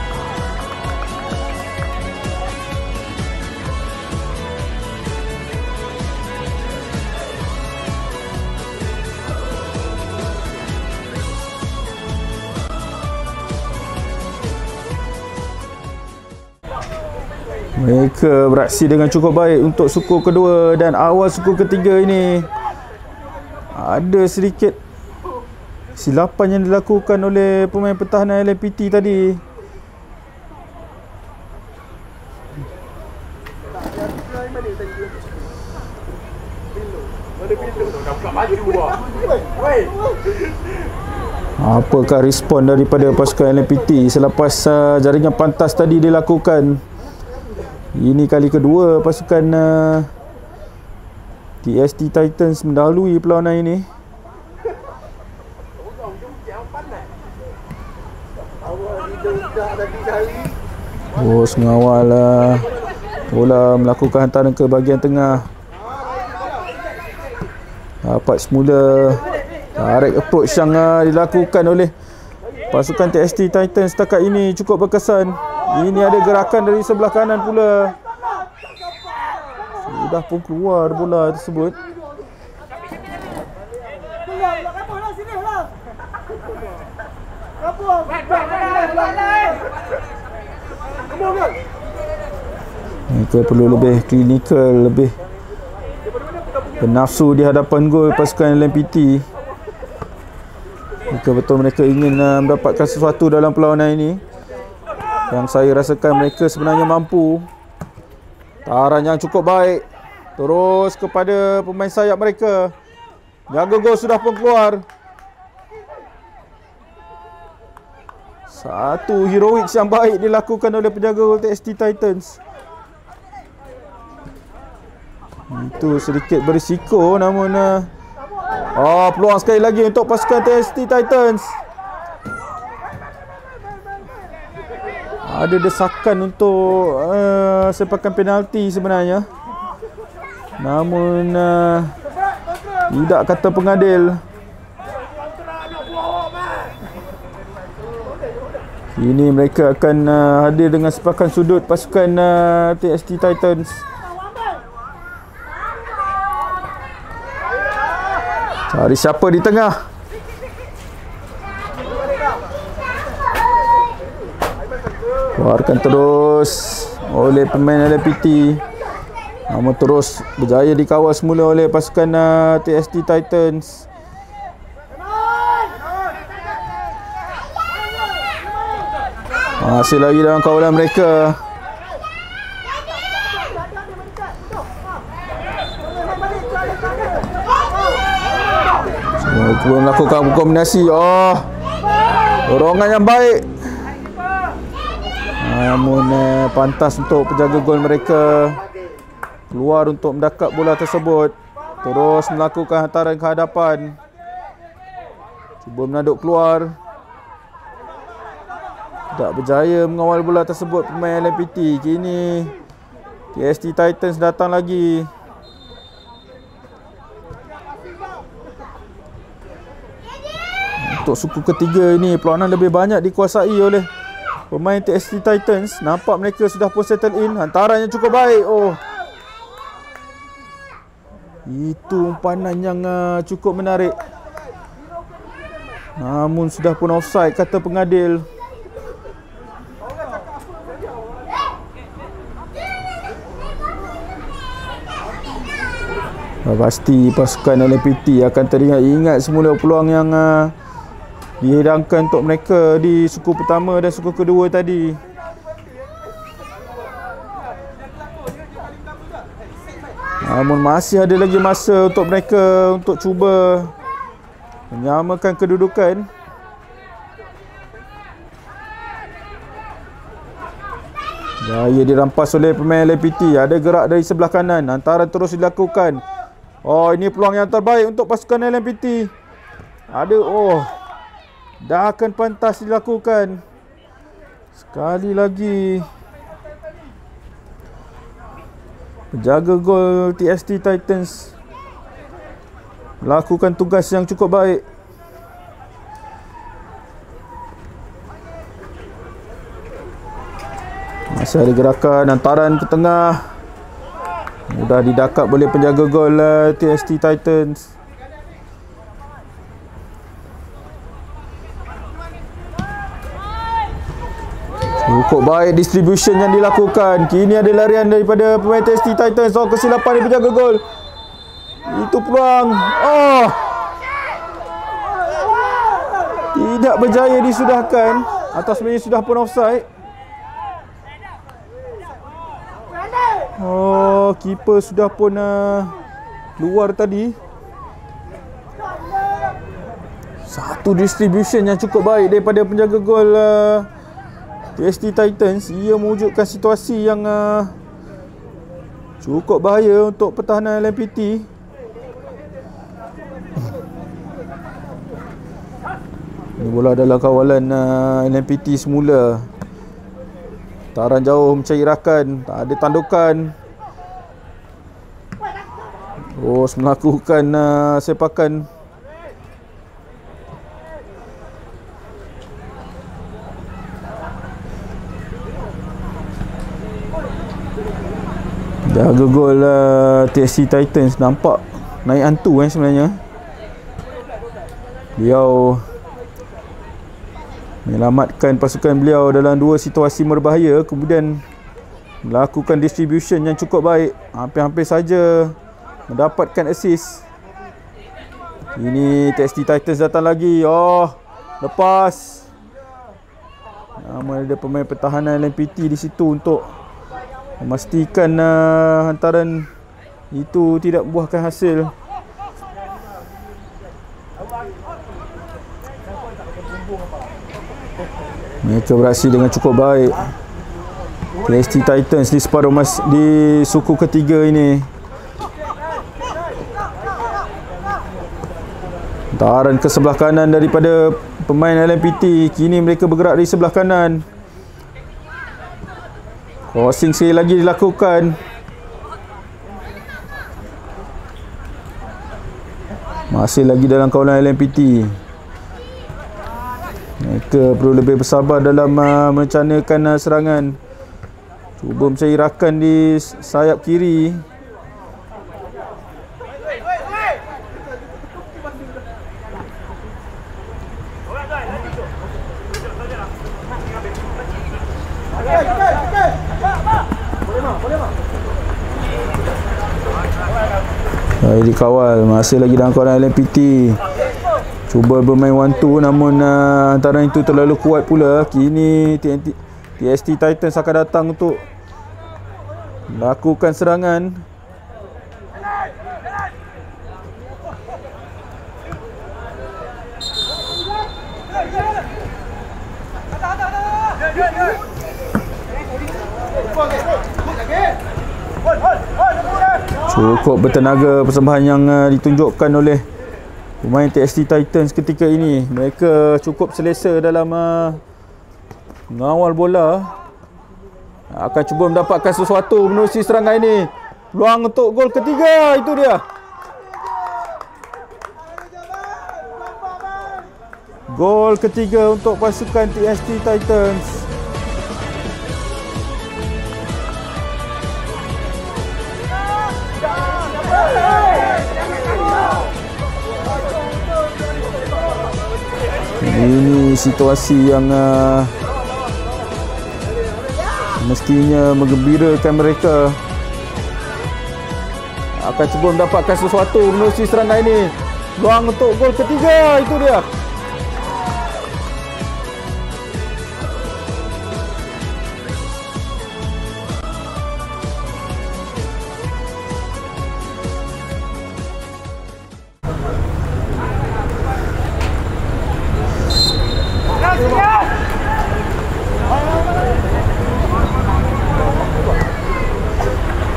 Mereka beraksi dengan cukup baik untuk suku kedua, dan awal suku ketiga ini ada sedikit silapan yang dilakukan oleh pemain pertahanan LMPT tadi. Apakah respon daripada pasukan LMPT selepas jaringan pantas tadi dilakukan? Ini kali kedua pasukan TST Titans mendahului perlawanan ini. Bos mengawal bola melakukan hantaran ke bahagian tengah. Dapat semula direct approach yang dilakukan oleh pasukan TST Titans setakat ini cukup berkesan. Ini ada gerakan dari sebelah kanan pula. Sudah pun keluar bola tersebut. Mereka perlu lebih klinikal, lebih bernafsu di hadapan gol pasukan LMPT. Jika betul mereka ingin mendapatkan sesuatu dalam perlawanan ini, yang saya rasakan mereka sebenarnya mampu. Taran yang cukup baik terus kepada pemain sayap mereka. Jaga gol sudah pun keluar. Satu heroics yang baik dilakukan oleh penjaga gol TST Titans. Itu sedikit berisiko, namun peluang sekali lagi untuk pasukan TST Titans. Ada desakan untuk sepakan penalti sebenarnya, namun tidak kata pengadil. Ini mereka akan hadir dengan sepakan sudut pasukan TST Titans. Cari siapa di tengah. Keluarkan terus oleh pemain LMPT. Namun terus berjaya dikawal semula oleh pasukan TST Titans. Masih lagi dalam kawalan mereka. Cuba melakukan kombinasi. Dorongan yang baik. Namun pantas untuk penjaga gol mereka keluar untuk mendakap bola tersebut. Terus melakukan hantaran ke hadapan. Cuba menaduk keluar. Tak berjaya mengawal bola tersebut pemain LMPT. Kini TST Titans datang lagi. Untuk suku ketiga ini, perlawanan lebih banyak dikuasai oleh pemain TST Titans. Nampak mereka sudah pun settle in. Hantaran yang cukup baik. Itu umpanan yang cukup menarik. Namun sudah pun offside kata pengadil. Pasti pasukan LMPT akan teringat semula peluang yang dihidangkan untuk mereka di suku pertama dan suku kedua tadi. Namun masih ada lagi masa untuk mereka untuk cuba menyamakan kedudukan. Jaya dirampas oleh pemain LMPT. Ada gerak dari sebelah kanan. Hantaran terus dilakukan. Ini peluang yang terbaik untuk pasukan LMPT. Dah akan pantas dilakukan. Sekali lagi penjaga gol TST Titans melakukan tugas yang cukup baik. Masih ada gerakan hantaran ke tengah. Mudah didakap oleh penjaga gol TST Titans. Cukup baik distribution yang dilakukan. Kini ada larian daripada pemain TST Titans. Kesilapan dari penjaga gol. Itu peluang. Tidak berjaya disudahkan. Atas sebenarnya sudah pun offside. Keeper sudah pun keluar tadi. Satu distribution yang cukup baik daripada penjaga gol TST Titans. Ia mewujudkan situasi yang cukup bahaya untuk pertahanan LMPT. Ini bola dalam kawalan LMPT semula. Taran jauh mencari rakan. Tak ada tandukan. Terus melakukan sepakan. Jaga gol TST Titans nampak naik hantu sebenarnya. Beliau menyelamatkan pasukan beliau dalam dua situasi berbahaya, kemudian melakukan distribution yang cukup baik. Hampir-hampir saja mendapatkan assist. Ini TST Titans datang lagi. Lepas. Ada pemain pertahanan LMPT di situ untuk memastikan hantaran itu tidak membuahkan hasil. Mereka beraksi dengan cukup baik. TST Titans di separuh di suku ketiga ini. Hantaran ke sebelah kanan daripada pemain LMPT. Kini mereka bergerak di sebelah kanan. Crossing sekali lagi dilakukan. Masih lagi dalam kawalan LMPT. Mereka perlu lebih bersabar dalam merencanakan serangan. Cuba mencari rakan di sayap kiri. Dikawal. Masih lagi dalam kawalan LMPT. Cuba bermain 1-2 namun hantaran itu terlalu kuat pula. Kini TST Titans akan datang untuk melakukan serangan. Cukup bertenaga persembahan yang ditunjukkan oleh pemain TST Titans ketika ini. Mereka cukup selesa dalam mengawal bola. Akan cuba mendapatkan sesuatu menerusi serangan ini. Peluang untuk gol ketiga, itu dia. Gol ketiga untuk pasukan TST Titans. Ini situasi yang mestinya menggembirakan mereka. Akan cuba mendapatkan sesuatu menerusi serangan ini. Peluang untuk gol ketiga, itu dia.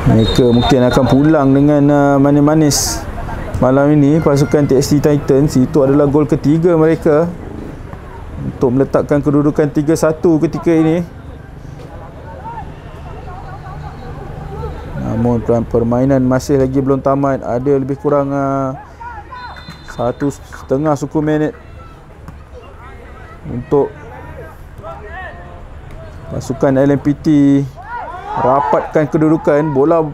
Mereka mungkin akan pulang dengan manis-manis malam ini. Pasukan TST Titans, itu adalah gol ketiga mereka untuk meletakkan kedudukan 3-1 ketika ini. Namun permainan masih lagi belum tamat. Ada lebih kurang 1.5 suku minit untuk pasukan LMPT rapatkan kedudukan. Bola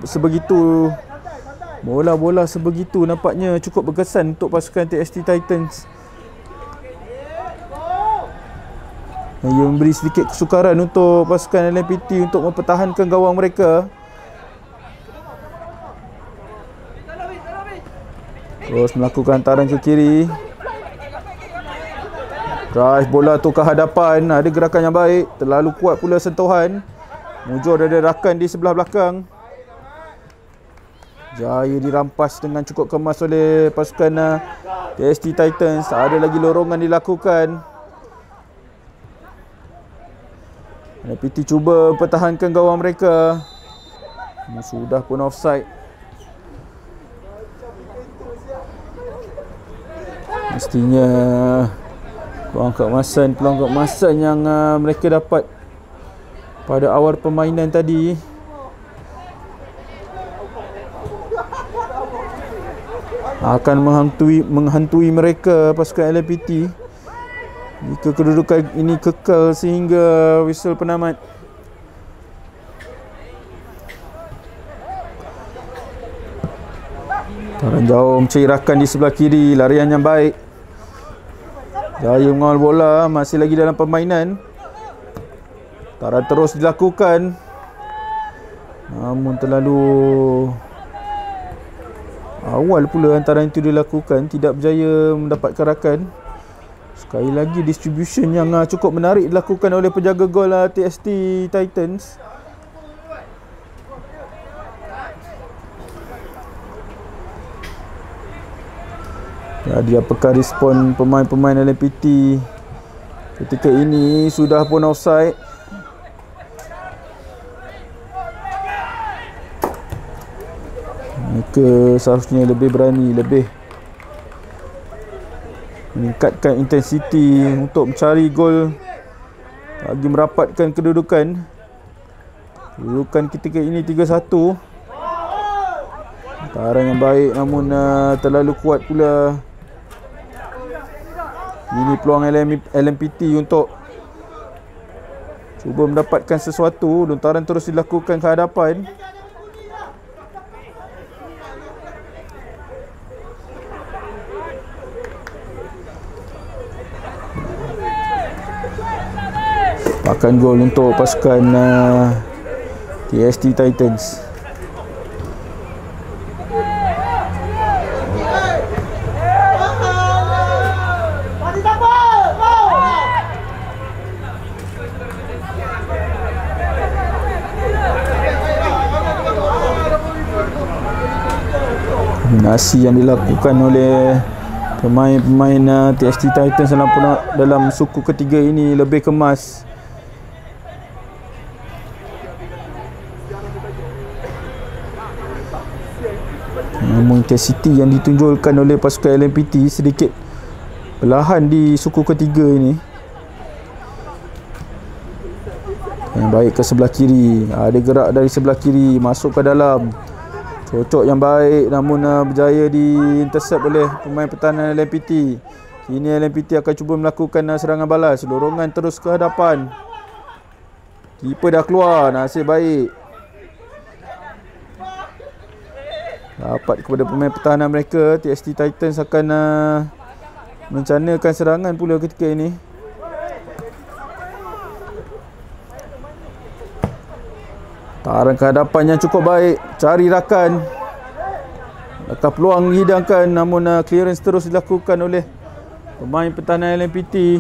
sebegitu nampaknya cukup berkesan untuk pasukan TST Titans. Ia memberi sedikit kesukaran untuk pasukan LMPT untuk mempertahankan gawang mereka. Terus melakukan hantaran ke kiri. Drive bola tu ke hadapan. Ada gerakan yang baik. Terlalu kuat pula sentuhan. Mujur ada rakan di sebelah belakang. Jaya dirampas dengan cukup kemas oleh pasukan TST Titans. Ada lagi lorongan dilakukan. LMPT cuba pertahankan gawang mereka. Sudah pun offside. Mestinya peluang keemasan yang mereka dapat pada awal permainan tadi akan menghantui mereka pasukan LMPT jika kedudukan ini kekal sehingga whistle penamat. Taran jauh mencairkan di sebelah kiri. Larian yang baik. Jaya mengawal bola. Masih lagi dalam permainan. Taran terus dilakukan. Namun terlalu awal pula hantaran itu dilakukan. Tidak berjaya mendapatkan rakan. Sekali lagi distribution yang cukup menarik dilakukan oleh penjaga gol TST Titans. Jadi apakah respon pemain-pemain LMPT ketika ini? Sudah pun offside. Mereka seharusnya lebih berani, lebih meningkatkan intensiti untuk mencari gol bagi merapatkan kedudukan. Kedudukan ketika ini 3-1. Hantaran yang baik namun terlalu kuat pula. Ini peluang LMPT untuk cuba mendapatkan sesuatu. Lontaran terus dilakukan ke hadapan. Pakan gol untuk pasukan TST Titans. Dominasi yang dilakukan oleh pemain-pemain TST Titans dalam suku ketiga ini lebih kemas. Namun intensiti yang ditunjukkan oleh pasukan LMPT sedikit perlahan di suku ketiga ini. Yang baik ke sebelah kiri, ada gerak dari sebelah kiri masuk ke dalam. Cocok yang baik, namun berjaya di-intercept oleh pemain pertahanan LMPT. Kini LMPT akan cuba melakukan serangan balas. Dorongan terus ke hadapan. Keeper dah keluar, nasib baik. Dapat kepada pemain pertahanan mereka. TST Titans akan merencanakan serangan pula ketika ini. Taran ke hadapan yang cukup baik. Cari rakan. Adakah peluang dihidangkan, namun clearance terus dilakukan oleh pemain pertahanan LMPT.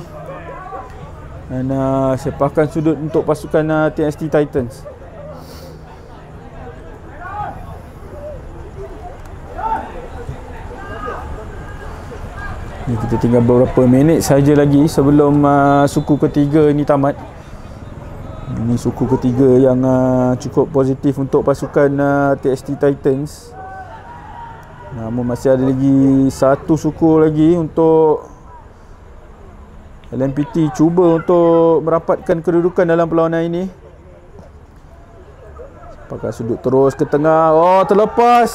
Dan sepakan sudut untuk pasukan TST Titans. Kita tinggal beberapa minit saja lagi sebelum suku ketiga ini tamat. Ini suku ketiga yang cukup positif untuk pasukan TST Titans. Namun masih ada lagi satu suku lagi untuk LMPT cuba untuk merapatkan kedudukan dalam perlawanan ini. Pakai sudut terus ke tengah. Oh, terlepas.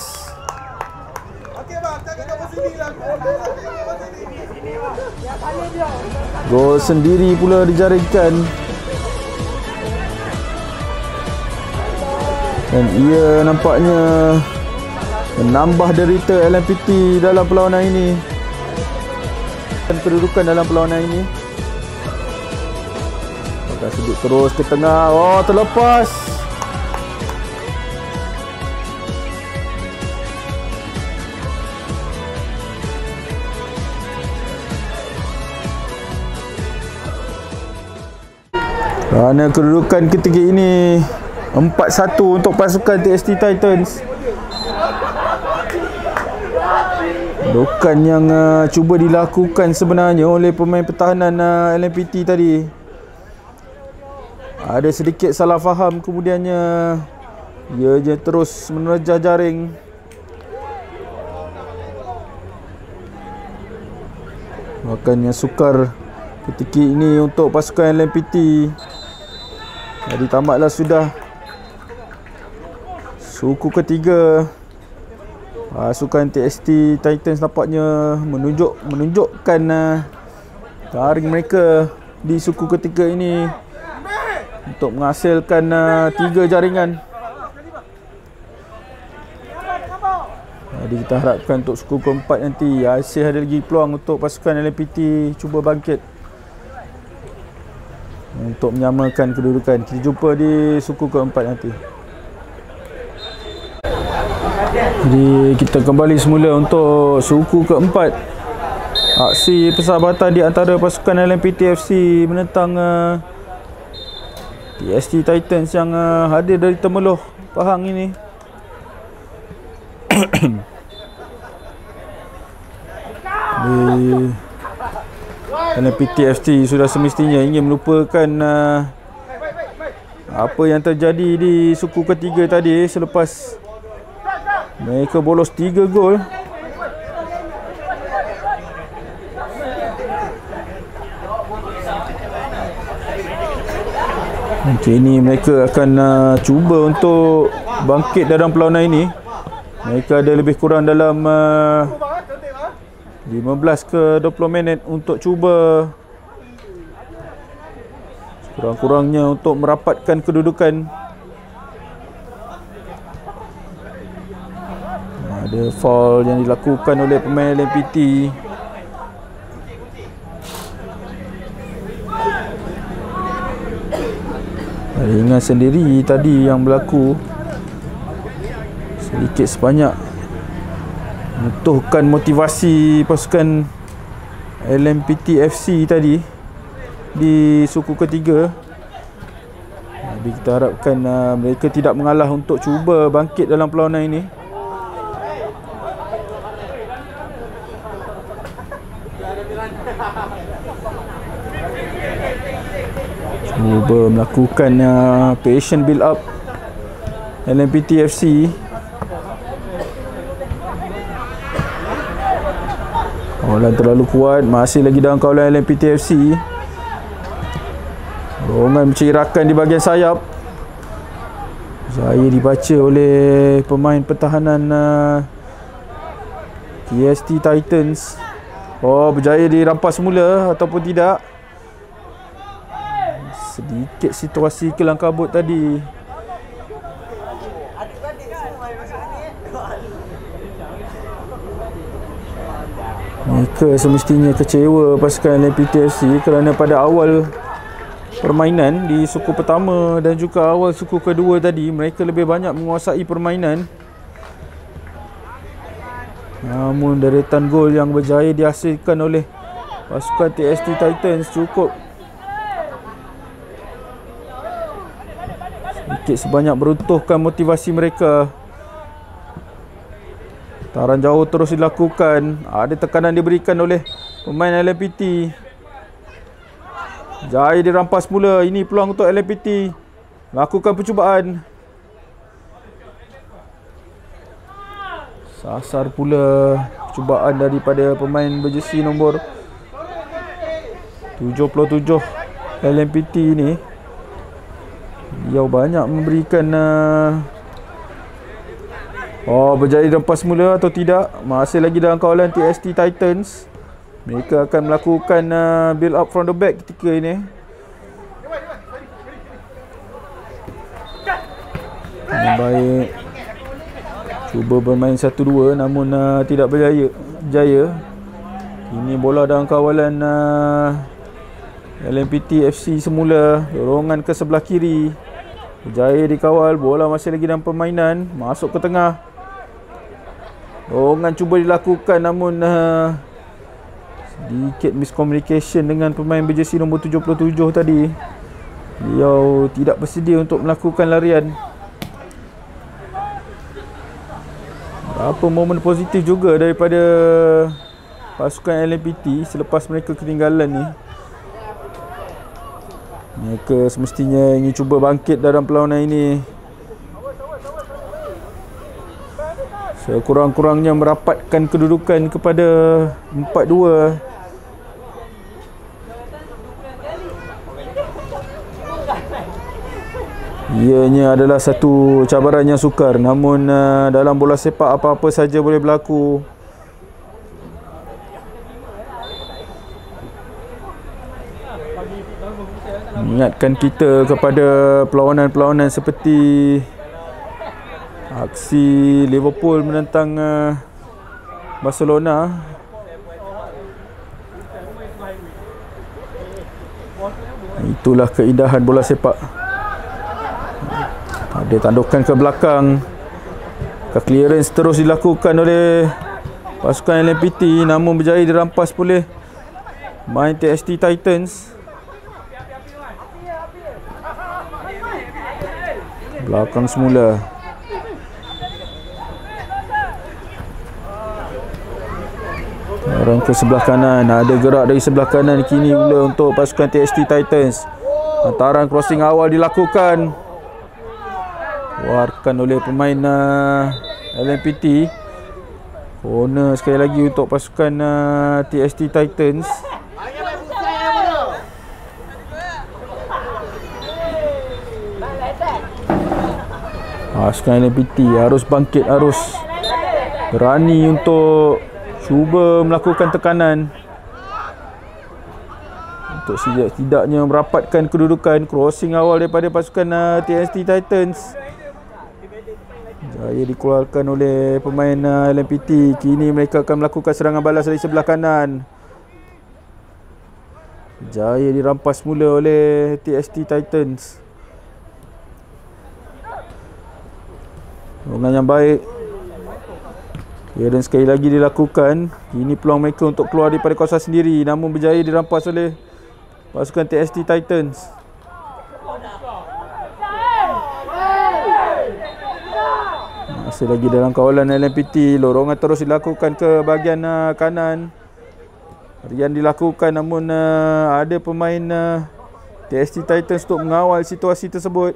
Gol sendiri pula dijaringkan. Dan ia nampaknya menambah derita LMPT dalam perlawanan ini. Dan kedudukan dalam perlawanan ini. Pakai sudut terus ke tengah. Oh, terlepas. Kerana kedudukan ketika ini 4-1 untuk pasukan TST Titans. Kedudukan yang cuba dilakukan sebenarnya oleh pemain pertahanan LMPT tadi. Ada sedikit salah faham, kemudiannya ia je terus menerjah jaring. Makanya sukar ketika ini untuk pasukan LMPT. Jadi tamatlah sudah suku ketiga. Pasukan TST Titans nampaknya menunjukkan taring mereka di suku ketiga ini untuk menghasilkan 3 jaringan. Jadi kita harapkan untuk suku keempat nanti masih ada lagi peluang untuk pasukan LMPT cuba bangkit untuk menyamakan kedudukan. Kita jumpa di suku keempat nanti. Jadi kita kembali semula untuk suku keempat. Aksi persahabatan di antara pasukan LMPT FC menentang TST Titans yang hadir dari Temeloh, Pahang ini. LMPT FC sudah semestinya ingin melupakan apa yang terjadi di suku ketiga tadi selepas mereka bolos 3 gol. Kini mereka akan cuba untuk bangkit dalam perlawanan ini. Mereka ada lebih kurang dalam 15 ke 20 minit untuk cuba kurang-kurangnya untuk merapatkan kedudukan. Ada foul yang dilakukan oleh pemain LMPT. Ringan sendiri tadi yang berlaku. Sedikit sebanyak menentukan motivasi pasukan LMPT FC tadi di suku ketiga. Jadi kita harapkan mereka tidak mengalah untuk cuba bangkit dalam perlawanan ini. Cuba melakukan patient build up LMPT FC. Kawalan terlalu kuat, masih lagi dalam kawalan LMPT FC. Dorongan menceirakan di bahagian sayap. Saya dibaca oleh pemain pertahanan TST Titans. Oh, berjaya dirampas semula ataupun tidak. Sedikit situasi kelang kabut tadi. Mereka semestinya kecewa pasukan LMPT FC kerana pada awal permainan di suku pertama dan juga awal suku kedua tadi mereka lebih banyak menguasai permainan. Namun deretan gol yang berjaya dihasilkan oleh pasukan TST Titans cukup sedikit sebanyak meruntuhkan motivasi mereka. Taran jauh terus dilakukan. Ada tekanan diberikan oleh pemain LMPT. Jaya dirampas mula. Ini peluang untuk LMPT lakukan percubaan. Sasar pula percubaan daripada pemain berjersey nombor 77 LMPT ni. Dia banyak memberikan berjaya dirampas mula atau tidak. Masih lagi dalam kawalan TST Titans. Mereka akan melakukan build up from the back ketika ini. Baik. Cuba bermain 1-2 namun tidak berjaya. Ini bola dalam kawalan LMPT FC semula. Dorongan ke sebelah kiri. Berjaya dikawal. Bola masih lagi dalam permainan. Masuk ke tengah. Dorongan cuba dilakukan namun sedikit miscommunication dengan pemain berjersey nombor 77 tadi. Beliau tidak bersedia untuk melakukan larian. Berapa momen positif juga daripada pasukan LMPT selepas mereka ketinggalan ni. Mereka semestinya ingin cuba bangkit dalam perlawanan ini. Sekurang-kurangnya merapatkan kedudukan kepada 4-2. Ianya adalah satu cabaran yang sukar. Namun dalam bola sepak apa-apa saja boleh berlaku. Mengingatkan kita kepada perlawanan-perlawanan seperti aksi Liverpool menentang Barcelona. Itulah keindahan bola sepak. Ada tandukan ke belakang. Clearance terus dilakukan oleh pasukan LMPT namun berjaya dirampas oleh main TST Titans. Belakang semula. Orang ke sebelah kanan. Ada gerak dari sebelah kanan kini pula untuk pasukan TST Titans. Hantaran crossing awal dilakukan. Keluarkan oleh pemain LMPT. Corner sekali lagi untuk pasukan TST Titans. Pasukan LMPT harus bangkit, harus berani untuk cuba melakukan tekanan untuk setidaknya merapatkan kedudukan. Crossing awal daripada pasukan TST Titans. Jaya dikeluarkan oleh pemain LMPT. Kini mereka akan melakukan serangan balas dari sebelah kanan. Jaya dirampas mula oleh TST Titans. Dorongan yang baik. Dan sekali lagi dilakukan. Ini peluang mereka untuk keluar daripada kawasan sendiri namun berjaya dirampas oleh pasukan TST Titans. Masih lagi dalam kawalan LMPT. Lorongan terus dilakukan ke bahagian kanan. Rian dilakukan namun ada pemain TST Titans untuk mengawal situasi tersebut.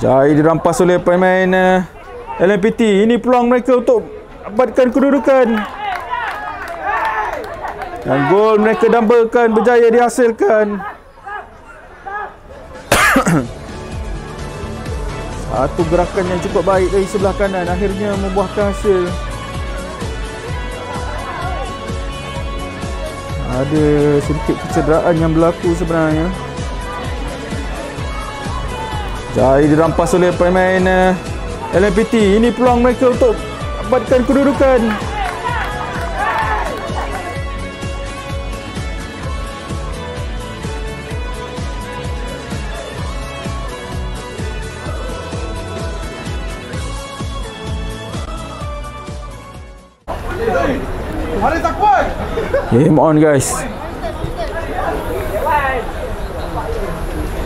Jai dirampas oleh pemain LMPT. Ini peluang mereka untuk dapatkan kedudukan. Dan gol mereka dambakan berjaya dihasilkan. Satu gerakan yang cukup baik dari sebelah kanan akhirnya membuahkan hasil. Ada sedikit kecederaan yang berlaku sebenarnya. Jai dirampas oleh pemain LMPT. Ini peluang mereka untuk dapatkan kedudukan. Game on guys.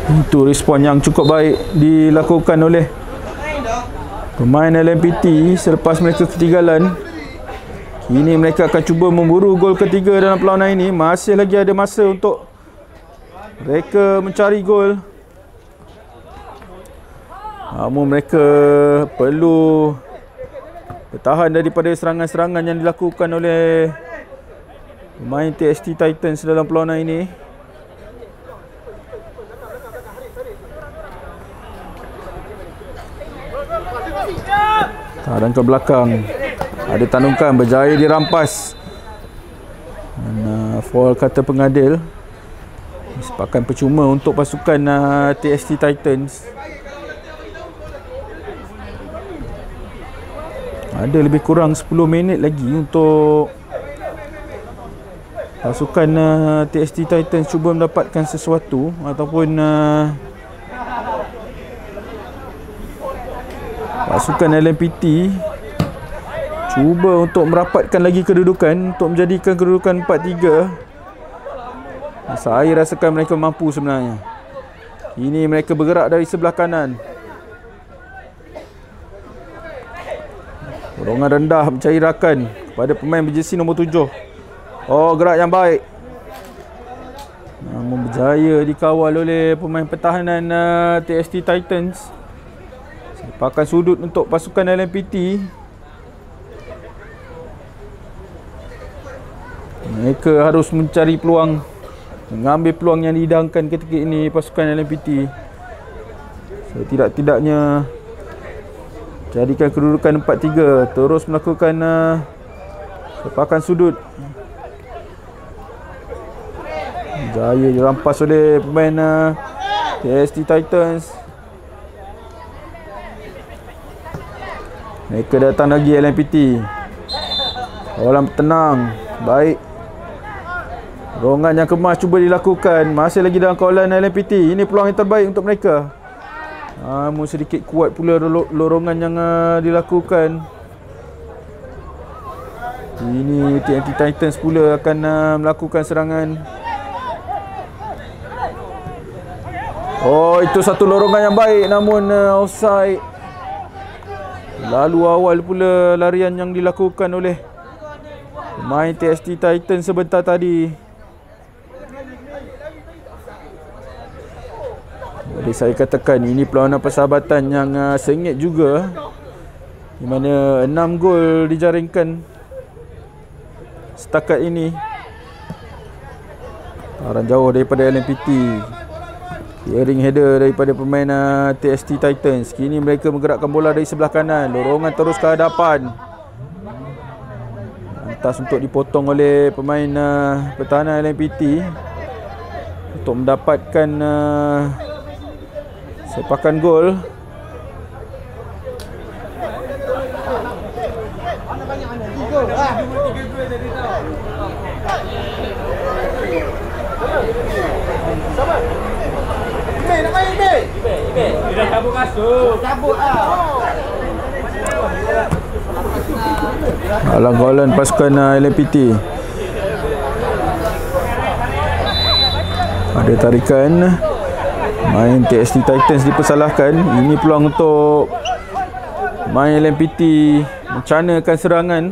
Itu respon yang cukup baik dilakukan oleh pemain LMPT selepas mereka ketinggalan. Kini mereka akan cuba memburu gol ketiga dalam perlawanan ini. Masih lagi ada masa untuk mereka mencari gol. Namun mereka perlu bertahan daripada serangan-serangan yang dilakukan oleh pemain TST Titans dalam perlawanan ini. Taran ke belakang. Ada tandungkan berjaya dirampas. Dan foul kata pengadil. Sepakan percuma untuk pasukan TST Titans. Ada lebih kurang 10 minit lagi untuk pasukan TST Titans cuba mendapatkan sesuatu ataupun pasukan LMPT cuba untuk merapatkan lagi kedudukan untuk menjadikan kedudukan 4-3. Saya rasakan mereka mampu sebenarnya. Ini mereka bergerak dari sebelah kanan. Dorongan rendah mencairkan kepada pemain berjersey nombor 7. Oh, gerak yang baik. Namun berjaya dikawal oleh pemain pertahanan TST Titans. Sepakan sudut untuk pasukan LMPT. Mereka harus mencari peluang, mengambil peluang yang dihidangkan ketika ini pasukan LMPT. Setidak-tidaknya jadikan kedudukan 4-3. Terus melakukan sepakan sudut. Jaya dirampas oleh pemain TST Titans. Mereka datang lagi LMPT. Kawalan tenang. Baik. Dorongan yang kemas cuba dilakukan. Masih lagi dalam kawalan LMPT. Ini peluang yang terbaik untuk mereka. Namun sedikit kuat pula lorongan yang dilakukan. Ini TNT Titans pula akan melakukan serangan. Oh, itu satu lorongan yang baik namun offside. Lalu awal pula larian yang dilakukan oleh pemain TST Titans sebentar tadi. Jadi saya katakan ini perlawanan persahabatan yang sengit juga, di mana 6 gol dijaringkan setakat ini. Taran jauh daripada LMPT. Clearing header daripada pemain TST Titans. Kini mereka menggerakkan bola dari sebelah kanan. Lorongan terus ke hadapan. Lantas untuk dipotong oleh pemain pertahanan LMPT untuk mendapatkan sepakan gol. Dia cabut kasut. Cabut ah. Alang-alang pasukan LMPT. Ada tarikan. Main TST Titans dipersalahkan. Ini peluang untuk main LMPT mencanakan serangan.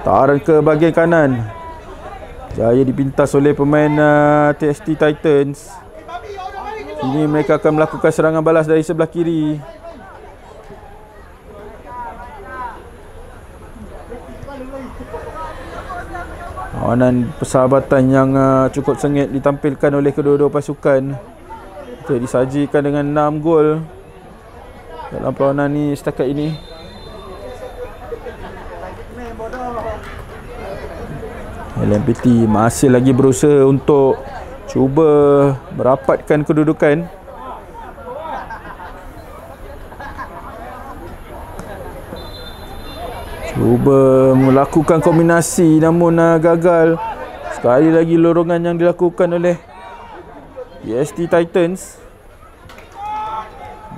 Taran ke bahagian kanan. Jaya dipintas oleh pemain TST Titans. Kini mereka akan melakukan serangan balas dari sebelah kiri. Perlawanan persahabatan yang cukup sengit ditampilkan oleh kedua-dua pasukan. Kita disajikan dengan 6 gol dalam perlawanan ni setakat ini. LMPT masih lagi berusaha untuk cuba merapatkan kedudukan. Cuba melakukan kombinasi namun gagal. Sekali lagi lorongan yang dilakukan oleh TST Titans.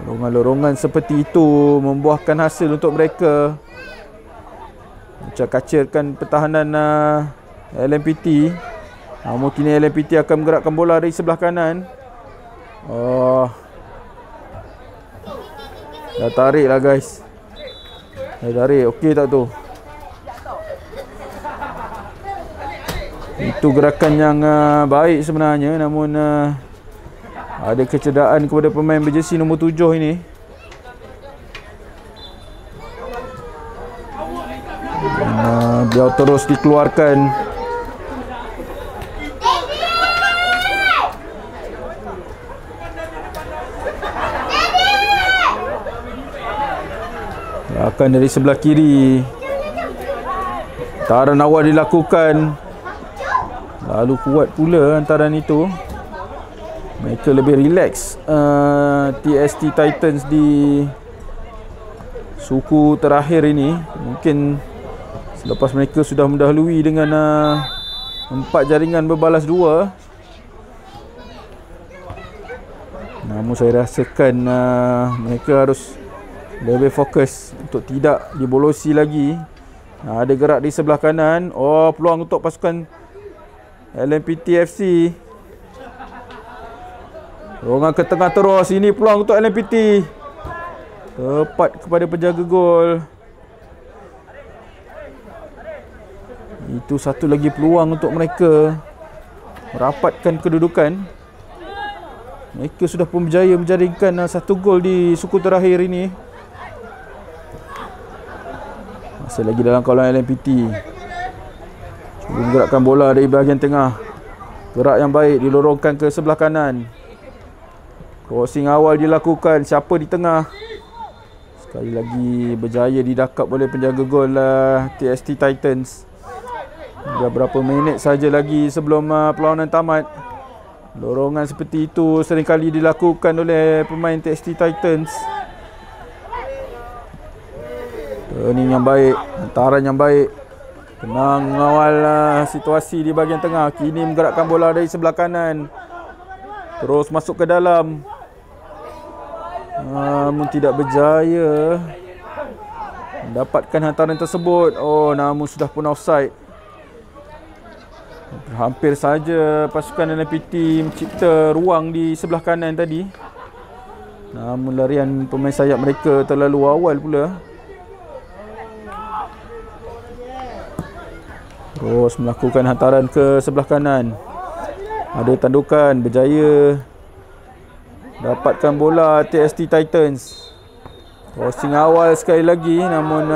Lorongan-lorongan seperti itu membuahkan hasil untuk mereka. Mencakacirkan pertahanan LMPT. Namun kini LMPT akan menggerakkan bola dari sebelah kanan. Dah tarik lah guys. Dah tarik, okey tak tu? Itu gerakan yang baik sebenarnya. Namun ada kecederaan kepada pemain berjersey nombor 7 ini. Dia terus dikeluarkan. Akan dari sebelah kiri. Hantaran awal dilakukan. Lalu kuat pula hantaran itu. Mereka lebih relax TST Titans di suku terakhir ini. Mungkin selepas mereka sudah mendahului dengan 4 jaringan berbalas 2. Namun saya rasakan mereka harus lebih fokus untuk tidak dibolosi lagi. Ada gerak di sebelah kanan. Peluang untuk pasukan LMPT FC. Lorongan ke tengah terus. Ini peluang untuk LMPT. Tepat kepada penjaga gol. Itu satu lagi peluang untuk mereka merapatkan kedudukan. Mereka sudah pun berjaya menjaringkan 1 gol di suku terakhir ini. Masih lagi dalam kawalan LMPT. Cuba menggerakkan bola dari bahagian tengah. Gerak yang baik dilorongkan ke sebelah kanan. Crossing awal dilakukan. Siapa di tengah? Sekali lagi berjaya didakap oleh penjaga gol TST Titans. Dah berapa minit saja lagi sebelum perlawanan tamat. Lorongan seperti itu seringkali dilakukan oleh pemain TST Titans. Turning yang baik, hantaran yang baik. Tenang mengawal situasi di bahagian tengah. Kini menggerakkan bola dari sebelah kanan. Terus masuk ke dalam. Namun tidak berjaya mendapatkan hantaran tersebut. Namun sudah pun offside. Hampir saja pasukan LMPT mencipta ruang di sebelah kanan tadi. Namun larian pemain sayap mereka terlalu awal pula. Terus melakukan hantaran ke sebelah kanan. Ada tandukan, berjaya dapatkan bola TST Titans. Crossing awal sekali lagi. Namun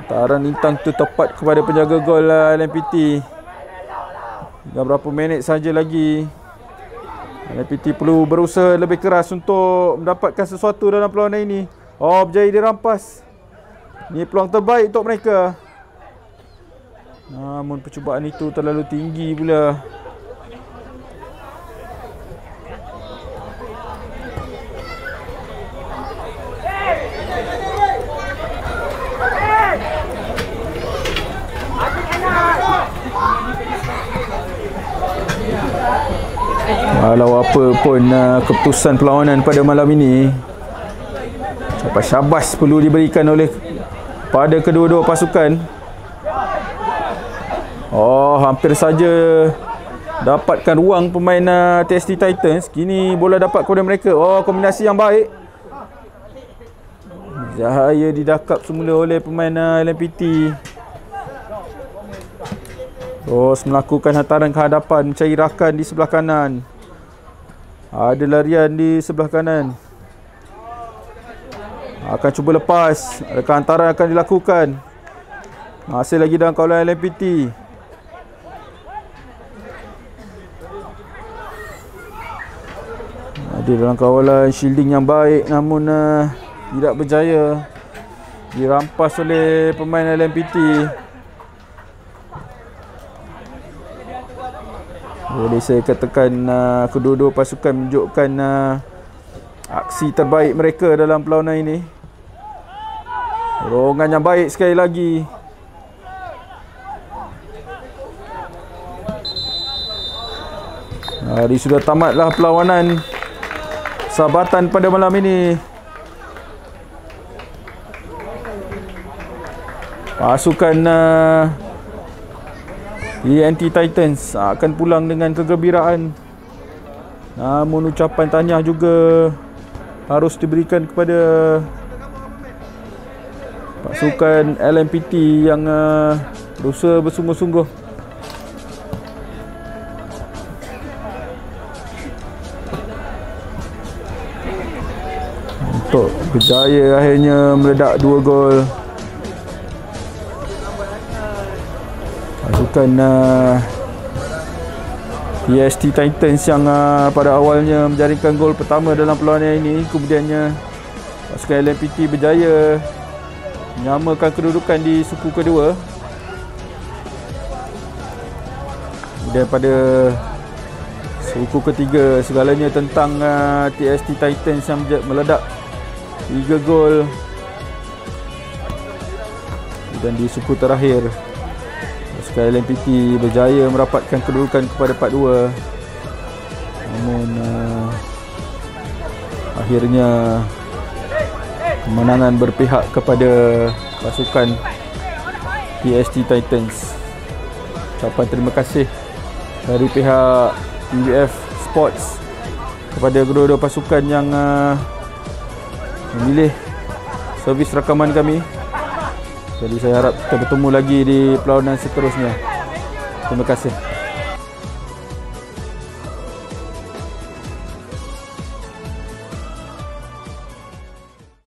hantaran intang tu tepat kepada penjaga gol LMPT. Dah berapa minit saja lagi. LMPT perlu berusaha lebih keras untuk mendapatkan sesuatu dalam perlawanan ini. Berjaya dirampas. Ini peluang terbaik untuk mereka. Namun percubaan itu terlalu tinggi pula. Walau apa pun keputusan perlawanan pada malam ini, ucapan syabas perlu diberikan oleh pada kedua-dua pasukan. Hampir saja dapatkan ruang pemain TST Titans. Kini bola dapat kepada mereka. Kombinasi yang baik. Jahaya didakap semula oleh pemain LMPT. Terus melakukan hantaran ke hadapan, mencari rakan di sebelah kanan. Ada larian di sebelah kanan. Akan cuba lepas. Adakah hantaran akan dilakukan? Masih lagi dalam kawalan LMPT. Ada dalam kawalan shielding yang baik, namun tidak berjaya. Dirampas oleh pemain LMPT. Boleh saya katakan kedua-dua pasukan menunjukkan aksi terbaik mereka dalam perlawanan ini. Dorongan yang baik sekali lagi. Hari sudah tamatlah perlawanan sahabatan pada malam ini. Pasukan TNT Titans akan pulang dengan kegembiraan. Namun ucapan tahniah juga harus diberikan kepada pasukan LMPT yang berusaha bersungguh-sungguh untuk berjaya akhirnya meledak 2 gol. Pasukan TST Titans yang pada awalnya menjaringkan gol pertama dalam perlawanan ini, kemudiannya pasukan LMPT berjaya menyamakan kedudukan di suku kedua. Kemudian pada suku ketiga, segalanya tentang TST Titans yang meledak 3 gol. Dan di suku terakhir, pasukan LMPT berjaya merapatkan kedudukan kepada 4-2. Namun akhirnya kemenangan berpihak kepada pasukan TST Titans. Ucapan terima kasih dari pihak PBF Sports kepada kedua-dua pasukan yang memilih servis rakaman kami. Jadi saya harap kita bertemu lagi di perlawanan seterusnya. Terima kasih.